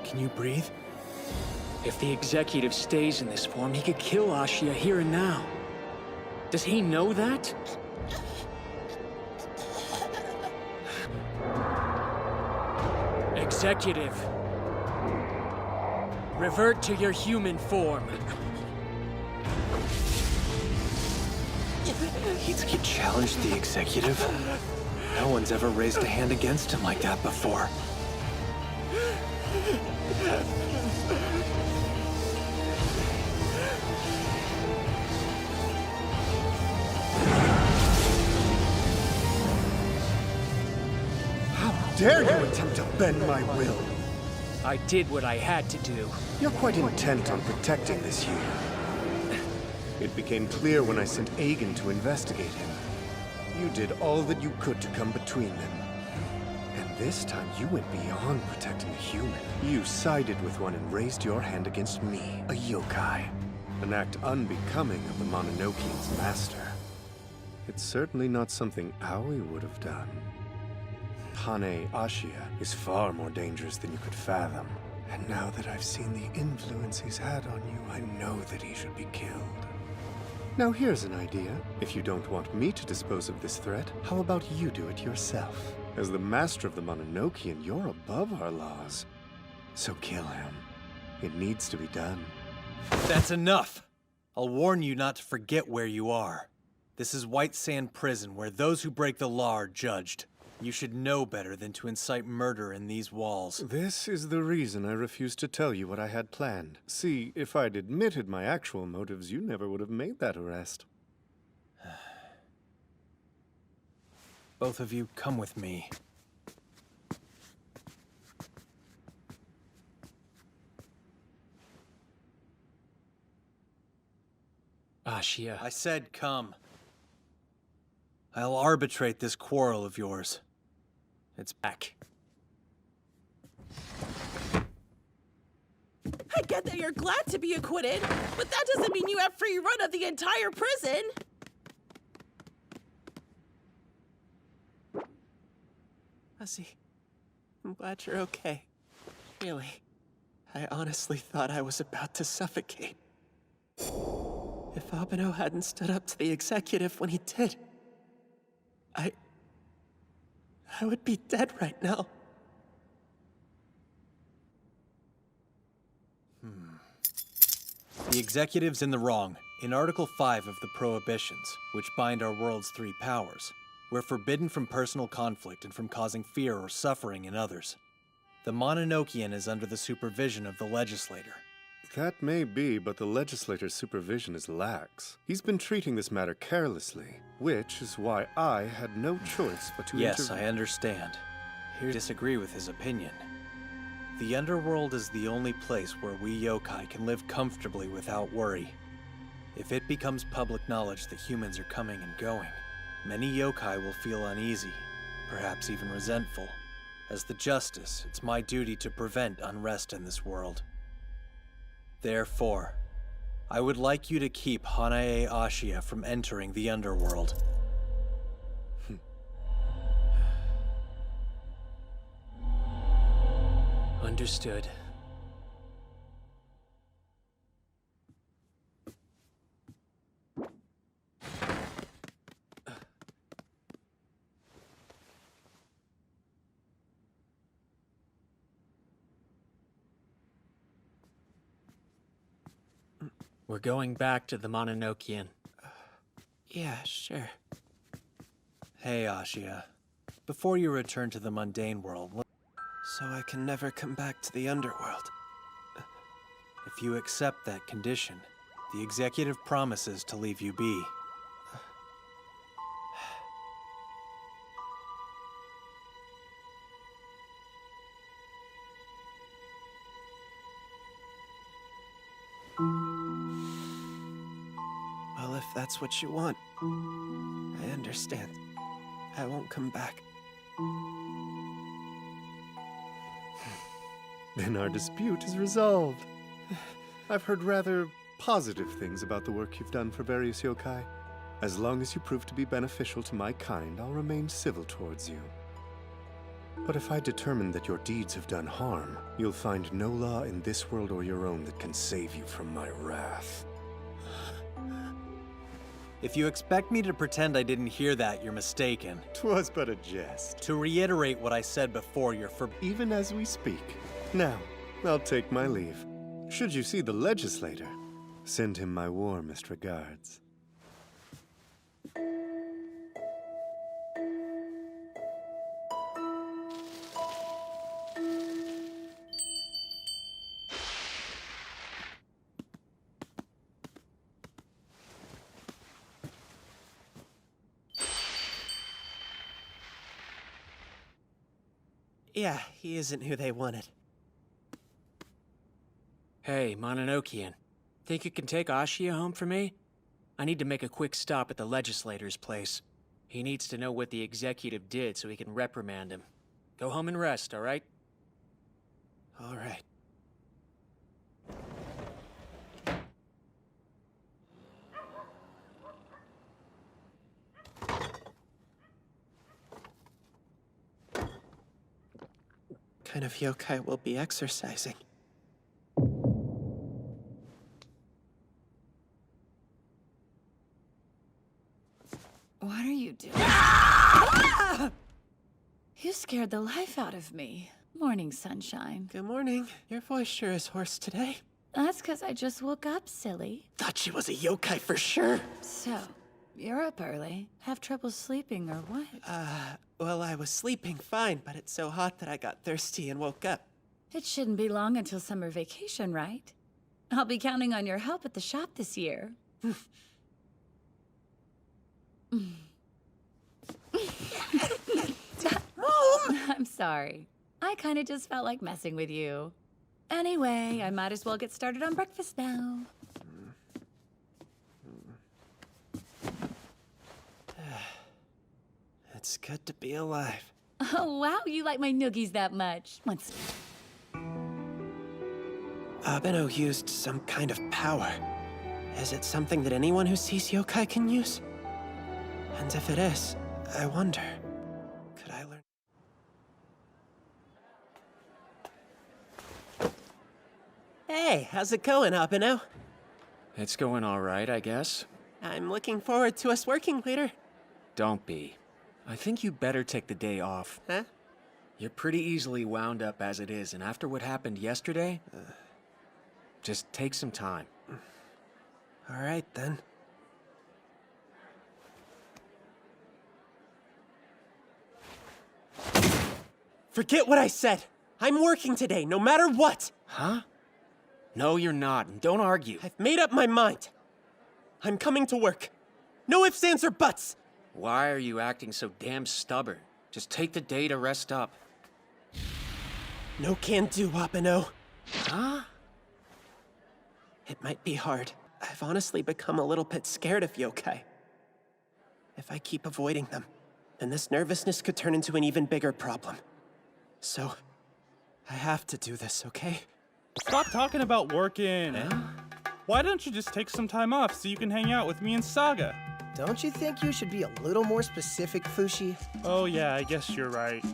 can you breathe? If the executive stays in this form, he could kill Ashia here and now. Does he know that? Executive. Revert to your human form. Hitsuki challenged the executive? No one's ever raised a hand against him like that before. How dare you attempt to bend my will? I did what I had to do. You're quite intent on protecting this human. It became clear when I sent Agen to investigate him. You did all that you could to come between them. And this time you went beyond protecting a human. You sided with one and raised your hand against me, a yokai. An act unbecoming of the Mononokean's master. It's certainly not something Aoi would have done. Hane Ashia is far more dangerous than you could fathom. And now that I've seen the influence he's had on you, I know that he should be killed. Now here's an idea. If you don't want me to dispose of this threat, how about you do it yourself? As the master of the Mononokean, you're above our laws. So kill him. It needs to be done. That's enough! I'll warn you not to forget where you are. This is White Sand Prison, where those who break the law are judged. You should know better than to incite murder in these walls. This is the reason I refused to tell you what I had planned. See, if I'd admitted my actual motives, you never would have made that arrest. Both of you, come with me. Ashia. I said come. I'll arbitrate this quarrel of yours. It's back. I get that you're glad to be acquitted, but that doesn't mean you have free run of the entire prison. Fuzzy, I'm glad you're okay. Really. I honestly thought I was about to suffocate. If Abeno hadn't stood up to the executive when he did, I would be dead right now. The executive's in the wrong. In Article 5 of the Prohibitions, which bind our world's 3 powers, we're forbidden from personal conflict and from causing fear or suffering in others. The Mononokean is under the supervision of the legislator. That may be, but the legislator's supervision is lax. He's been treating this matter carelessly, which is why I had no choice but to Yes, I understand. Here, disagree with his opinion. The underworld is the only place where we yokai can live comfortably without worry. If it becomes public knowledge that humans are coming and going, many yokai will feel uneasy, perhaps even resentful. As the Justice, it's my duty to prevent unrest in this world. Therefore, I would like you to keep Hanae Ashia from entering the underworld. Understood. We're going back to the Mononokean. Yeah, sure. Hey, Ashia. Before you return to the mundane world, So I can never come back to the underworld. if you accept that condition, the executive promises to leave you be. Well, if that's what you want, I understand. I won't come back. Then our dispute is resolved. I've heard rather positive things about the work you've done for various yokai. As long as you prove to be beneficial to my kind, I'll remain civil towards you. But if I determine that your deeds have done harm, you'll find no law in this world or your own that can save you from my wrath. If you expect me to pretend I didn't hear that, you're mistaken. 'Twas but a jest. To reiterate what I said before, Even as we speak. Now, I'll take my leave. Should you see the legislator, send him my warmest regards. Yeah, he isn't who they wanted. Hey, Mononokean. Think you can take Ashia home for me? I need to make a quick stop at the legislator's place. He needs to know what the executive did so he can reprimand him. Go home and rest, all right? All right. What kind of yokai will be exercising? What are you doing? You scared the life out of me. Morning, sunshine. Good morning. Your voice sure is hoarse today. That's because I just woke up, silly. Thought she was a yokai for sure. So, you're up early. Have trouble sleeping or what? Well, I was sleeping fine, but it's so hot that I got thirsty and woke up. It shouldn't be long until summer vacation, right? I'll be counting on your help at the shop this year. I'm sorry. I kind of just felt like messing with you. Anyway, I might as well get started on breakfast now. It's good to be alive. Oh, wow, you like my noogies that much. Once. Abeno used some kind of power. Is it something that anyone who sees yokai can use? And if it is, I wonder, could I learn? Hey, how's it going, Abeno? It's going all right, I guess. I'm looking forward to us working later. Don't be. I think you better take the day off. Huh? You're pretty easily wound up as it is, and after what happened yesterday, just take some time. All right, then. Forget what I said. I'm working today, no matter what. Huh? No, you're not, and don't argue. I've made up my mind. I'm coming to work. No ifs, ands, or buts. Why are you acting so damn stubborn? Just take the day to rest up. No can do, Abeno. Huh? It might be hard. I've honestly become a little bit scared of yokai. If I keep avoiding them, then this nervousness could turn into an even bigger problem. So, I have to do this, okay? Stop talking about working. Why don't you just take some time off so you can hang out with me and Saga? Don't you think you should be a little more specific, Fushi? Oh yeah, I guess you're right.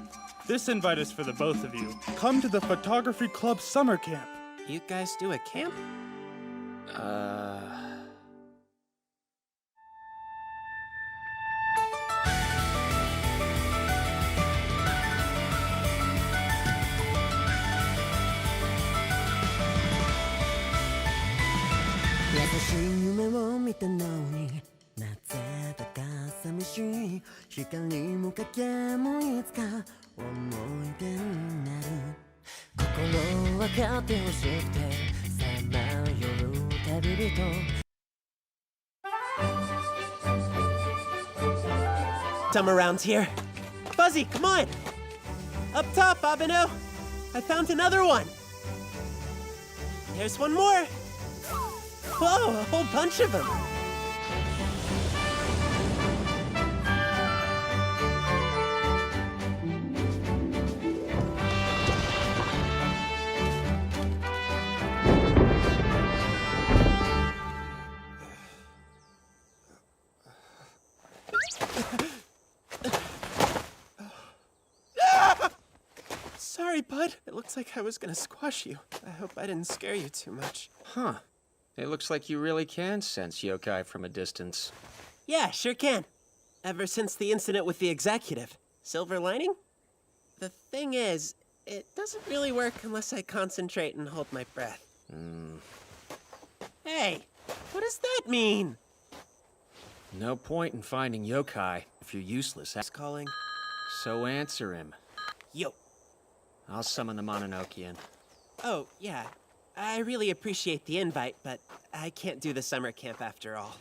This invite is for the both of you. Come to the Photography Club summer camp. You guys do a camp? Yes, 光も影もいつか思い出になる心分かってほしくてさまよう旅人 Some around here. Fuzzy, come on! Up top, Abeno! I found another one! There's one more! Whoa, a whole bunch of them! Sorry, bud. It looks like I was gonna squash you. I hope I didn't scare you too much. Huh. It looks like you really can sense yokai from a distance. Yeah, sure can. Ever since the incident with the executive. Silver lining? The thing is, it doesn't really work unless I concentrate and hold my breath. Hey, what does that mean? No point in finding yokai if you're useless. He's calling. So answer him. Yo. I'll summon the Mononokean. Oh, yeah. I really appreciate the invite, but I can't do the summer camp after all.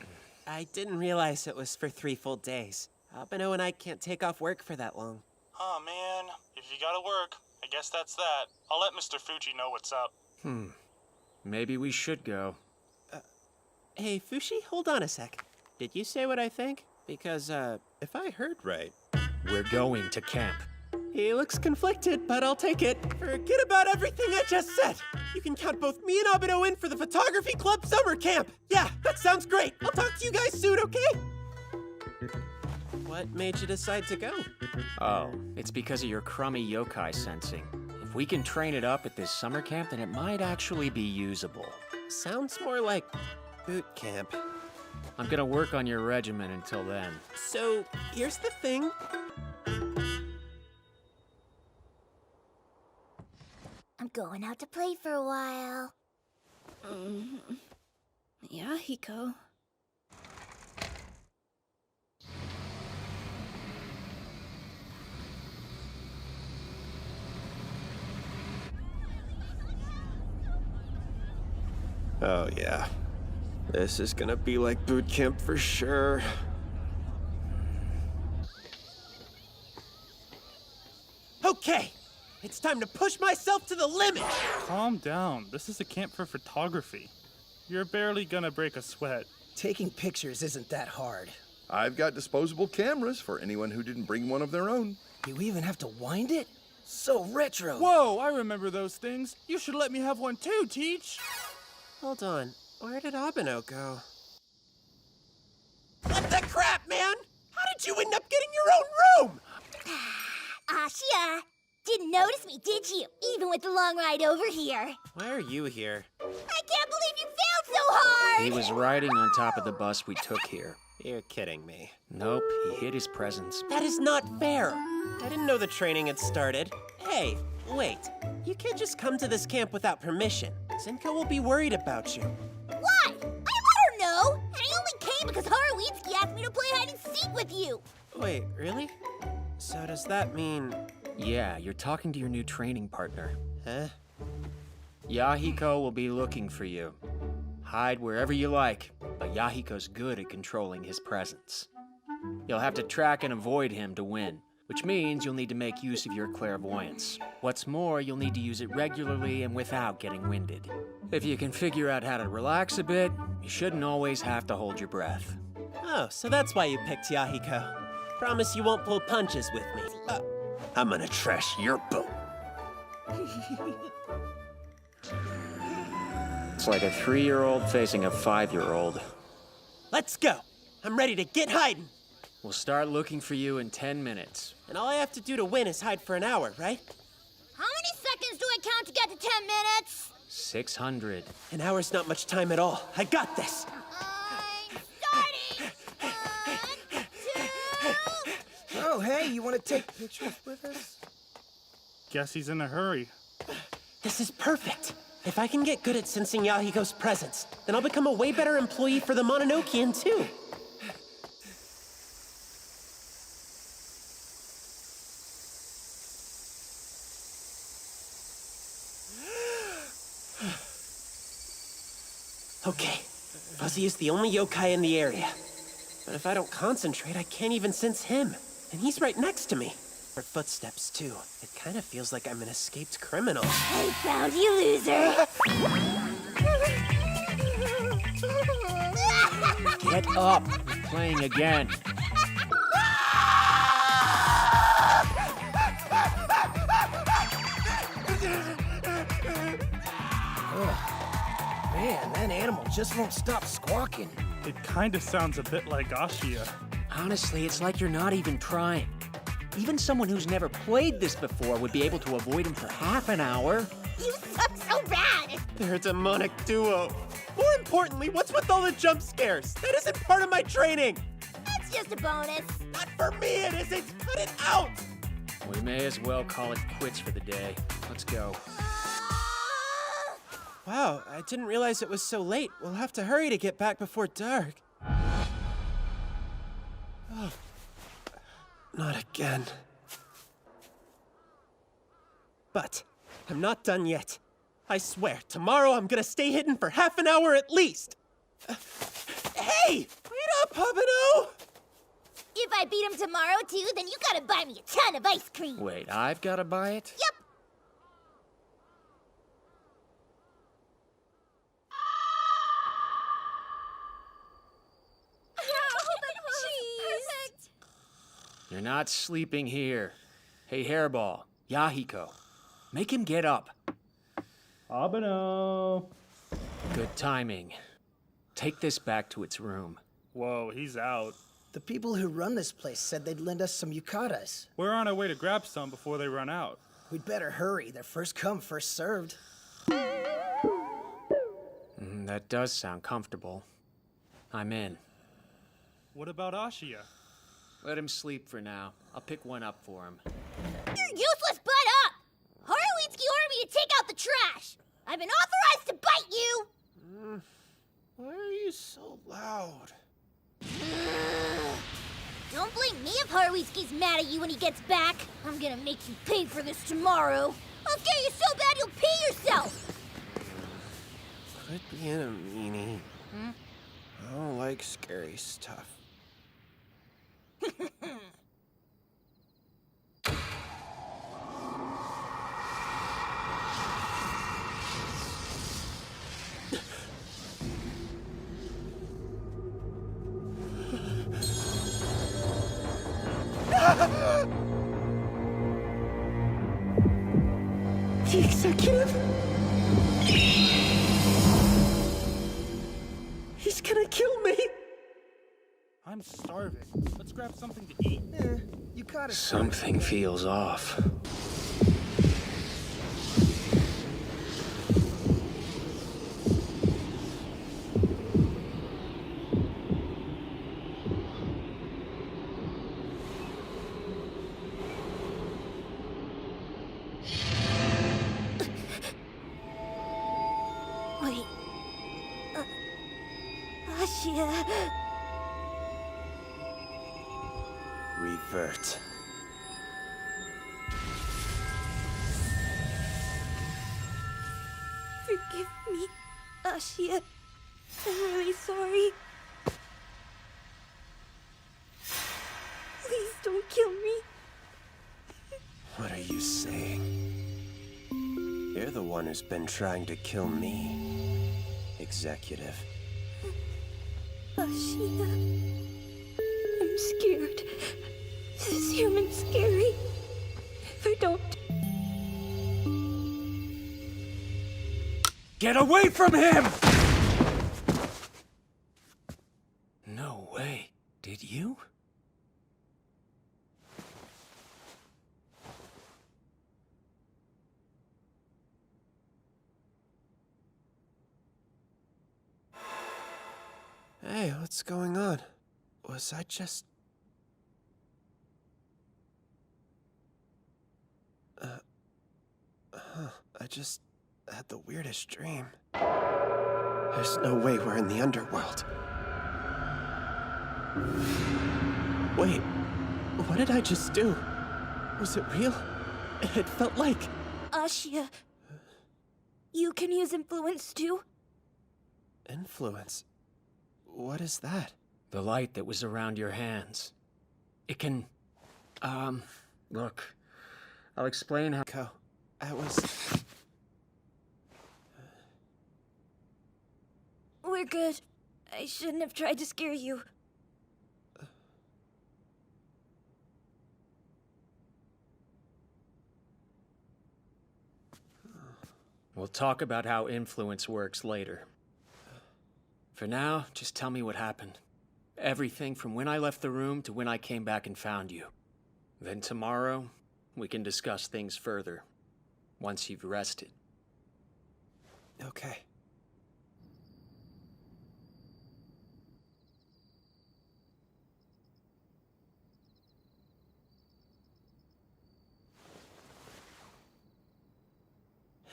I didn't realize it was for 3 full days. Abeno and I can't take off work for that long. Oh man, if you gotta work, I guess that's that. I'll let Mr. Fuji know what's up. Maybe we should go. Hey, Fushi, hold on a sec. Did you say what I think? Because, if I heard right... We're going to camp. He looks conflicted, but I'll take it. Forget about everything I just said. You can count both me and Abeno in for the photography club summer camp. Yeah, that sounds great. I'll talk to you guys soon, okay? What made you decide to go? Oh, it's because of your crummy yokai sensing. If we can train it up at this summer camp, then it might actually be usable. Sounds more like boot camp. I'm gonna work on your regimen until then. So, here's the thing. I'm going out to play for a while. Yeah, Hiko. Oh, yeah. This is gonna be like boot camp for sure. Okay! It's time to push myself to the limit! Calm down. This is a camp for photography. You're barely gonna break a sweat. Taking pictures isn't that hard. I've got disposable cameras for anyone who didn't bring one of their own. You even have to wind it? So retro! Whoa, I remember those things. You should let me have one too, Teach. Hold on. Where did Abeno go? What the crap, man? How did you end up getting your own room? Ashia, didn't notice me, did you? Even with the long ride over here. Why are you here? I can't believe you failed so hard! He was riding on top of the bus we took here. You're kidding me. Nope, he hid his presence. That is not fair. I didn't know the training had started. Hey, wait. You can't just come to this camp without permission. Zenko will be worried about you. Why? I let her know! And I only came because Haruitsuki asked me to play hide and seek with you! Wait, really? So does that mean... Yeah, you're talking to your new training partner. Huh? Yahiko will be looking for you. Hide wherever you like, but Yahiko's good at controlling his presence. You'll have to track and avoid him to win, which means you'll need to make use of your clairvoyance. What's more, you'll need to use it regularly and without getting winded. If you can figure out how to relax a bit, you shouldn't always have to hold your breath. Oh, so that's why you picked Yahiko. Promise you won't pull punches with me. I'm gonna trash your boat. It's like a 3-year-old facing a 5-year-old. Let's go. I'm ready to get hiding. We'll start looking for you in 10 minutes. And all I have to do to win is hide for an hour, right? How many seconds do I count to get to 10 minutes? 600. An hour's not much time at all. I got this. Starting! 1, 2... Oh, hey, you want to take pictures with us? Guess he's in a hurry. This is perfect. If I can get good at sensing Yahiko's presence, then I'll become a way better employee for the Mononokean, too. Okay, Fuzzy is the only yokai in the area. But if I don't concentrate, I can't even sense him. And he's right next to me. Her footsteps, too. It kind of feels like I'm an escaped criminal. I found you, loser! Get up! We're playing again. Man, that animal just won't stop squawking. It kind of sounds a bit like Ashia. Honestly, it's like you're not even trying. Even someone who's never played this before would be able to avoid him for half an hour. You suck so bad! They're a demonic duo. More importantly, what's with all the jump scares? That isn't part of my training. That's just a bonus. Not for me, it isn't. Cut it out. We may as well call it quits for the day. Let's go. Wow, I didn't realize it was so late. We'll have to hurry to get back before dark. Oh. Not again. But I'm not done yet. I swear, tomorrow I'm gonna stay hidden for half an hour at least. Hey! Wait up, Habano! If I beat him tomorrow, too, then you gotta buy me a ton of ice cream. Wait, I've got to buy it? Yep. Perfect. You're not sleeping here. Hey, Hairball, Yahiko, make him get up. Abano. Good timing. Take this back to its room. Whoa, he's out. The people who run this place said they'd lend us some yukatas. We're on our way to grab some before they run out. We'd better hurry. They're first come, first served. That does sound comfortable. I'm in. What about Ashia? Let him sleep for now. I'll pick one up for him. You're useless, butt up! Horowitsuki ordered me to take out the trash! I've been authorized to bite you! Why are you so loud? Don't blame me if Horowitsuki's mad at you when he gets back. I'm gonna make you pay for this tomorrow. I'll scare you so bad you'll pee yourself! Quit being a meanie. I don't like scary stuff. The executive? He's gonna kill me! I'm starving. Let's grab something to eat. Yukata. Something feels off. Wait. Ashia. Revert. Forgive me, Ashia. I'm really sorry. Please don't kill me. What are you saying? You're the one who's been trying to kill me, executive. Ashia. I'm scared. This human's scary. If I don't... Get away from him! No way. Did you? Hey, what's going on? Was I just... I just had the weirdest dream. There's no way we're in the underworld. Wait, what did I just do? Was it real? It felt like... Ashia. You can use influence too. Influence? What is that? The light that was around your hands. It can... look. I'll explain how... I was... We're good. I shouldn't have tried to scare you. We'll talk about how influence works later. For now, just tell me what happened. Everything from when I left the room to when I came back and found you. Then tomorrow, we can discuss things further, once you've rested. Okay.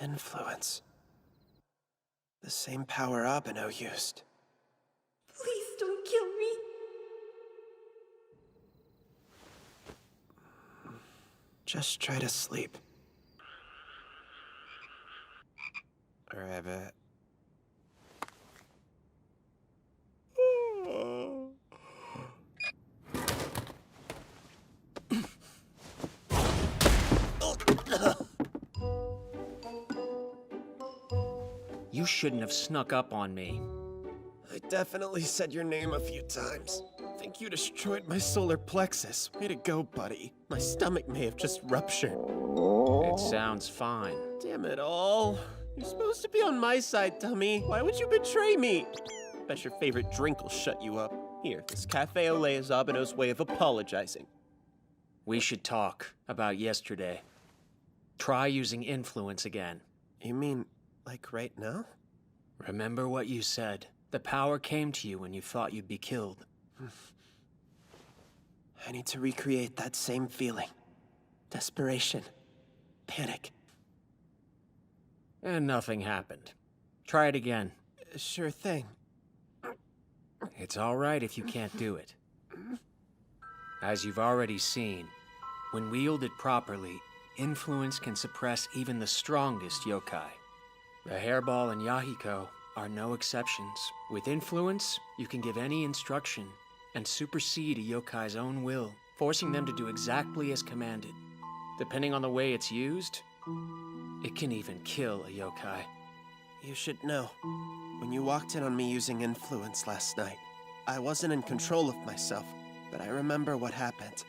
Influence. The same power Abeno used. Please don't kill me. Just try to sleep. Rabbit. You shouldn't have snuck up on me. I definitely said your name a few times. Think you destroyed my solar plexus. Way to go, buddy. My stomach may have just ruptured. It sounds fine. Damn it all. You're supposed to be on my side, dummy. Why would you betray me? Bet your favorite drink will shut you up. Here, this cafe au lait is Abeno's way of apologizing. We should talk about yesterday. Try using influence again. You mean, like right now? Remember what you said. The power came to you when you thought you'd be killed. I need to recreate that same feeling. Desperation. Panic. And nothing happened. Try it again. Sure thing. It's all right if you can't do it. As you've already seen, when wielded properly, influence can suppress even the strongest yokai. The hairball and Yahiko are no exceptions. With influence, you can give any instruction and supersede a yokai's own will, forcing them to do exactly as commanded. Depending on the way it's used, it can even kill a yokai. You should know. When you walked in on me using influence last night, I wasn't in control of myself, but I remember what happened.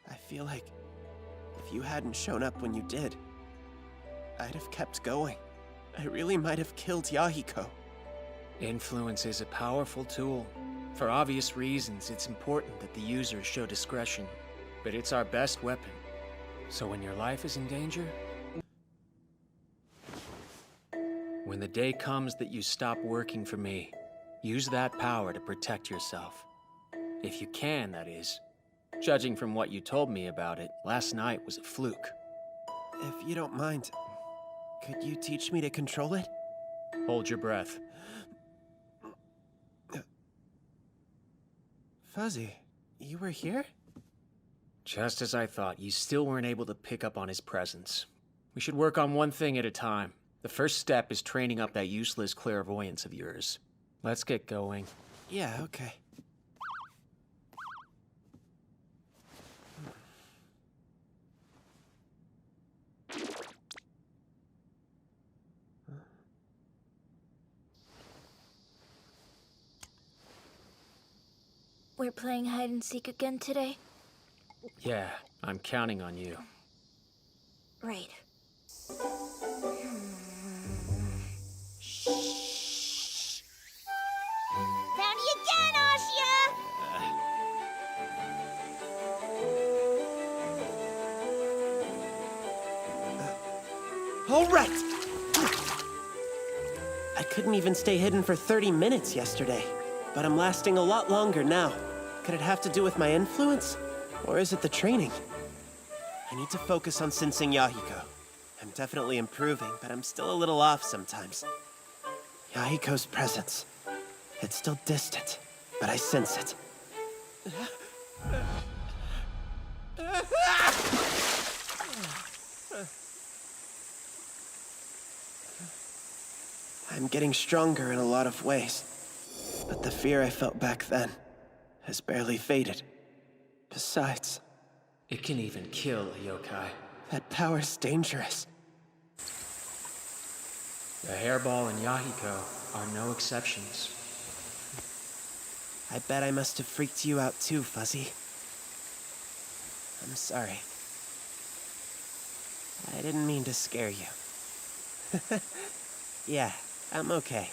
I feel like if you hadn't shown up when you did, I'd have kept going. I really might have killed Yahiko. Influence is a powerful tool. For obvious reasons, it's important that the users show discretion. But it's our best weapon. So when your life is in danger, when the day comes that you stop working for me, use that power to protect yourself. If you can, that is. Judging from what you told me about it, last night was a fluke. If you don't mind, could you teach me to control it? Hold your breath. Fuzzy, you were here? Just as I thought, you still weren't able to pick up on his presence. We should work on one thing at a time. The first step is training up that useless clairvoyance of yours. Let's get going. Yeah, okay. We're playing hide and seek again today? Yeah, I'm counting on you. Right. Found you again, Ashia! All right! I couldn't even stay hidden for 30 minutes yesterday, but I'm lasting a lot longer now. Could it have to do with my influence? Or is it the training? I need to focus on sensing Yahiko. I'm definitely improving, but I'm still a little off sometimes. Yahiko's presence. It's still distant, but I sense it. I'm getting stronger in a lot of ways. But the fear I felt back then has barely faded. Besides, It can even kill a yokai. that power's dangerous. The hairball and Yahiko are no exceptions. I bet I must have freaked you out too, Fuzzy. I'm sorry. I didn't mean to scare you. Yeah, I'm okay.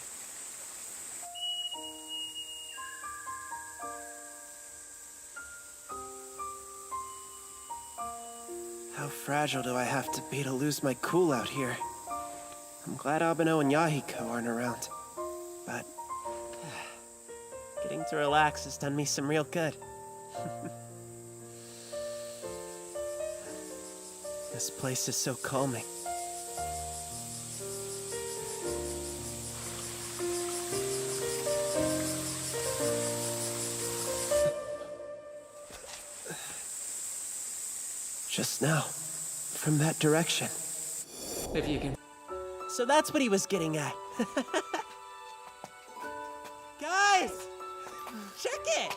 How fragile do I have to be to lose my cool out here? I'm glad Abeno and Yahiko aren't around. But getting to relax has done me some real good. This place is so calming. Just now, from that direction. If you can. So that's what he was getting at. Guys! Check it!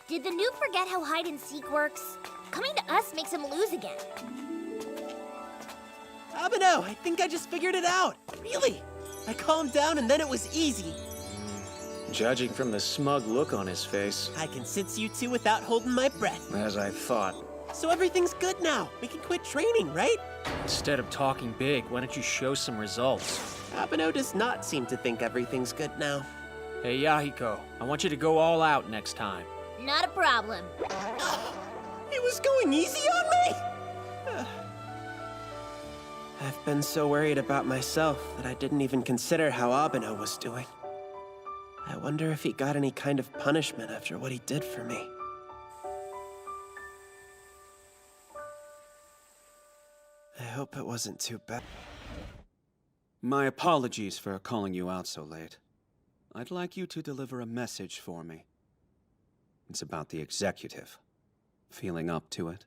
Did the noob forget how hide and seek works? Coming to us makes him lose again. Abeno, I think I just figured it out. Really? I calmed down and then it was easy. Judging from the smug look on his face. I can sense you two without holding my breath. As I thought. So everything's good now. We can quit training, right? Instead of talking big, why don't you show some results? Abeno does not seem to think everything's good now. Hey, Yahiko, I want you to go all out next time. Not a problem. He was going easy on me? I've been so worried about myself that I didn't even consider how Abeno was doing. I wonder if he got any kind of punishment after what he did for me. I hope it wasn't too bad. My apologies for calling you out so late. I'd like you to deliver a message for me. It's about the executive. Feeling up to it?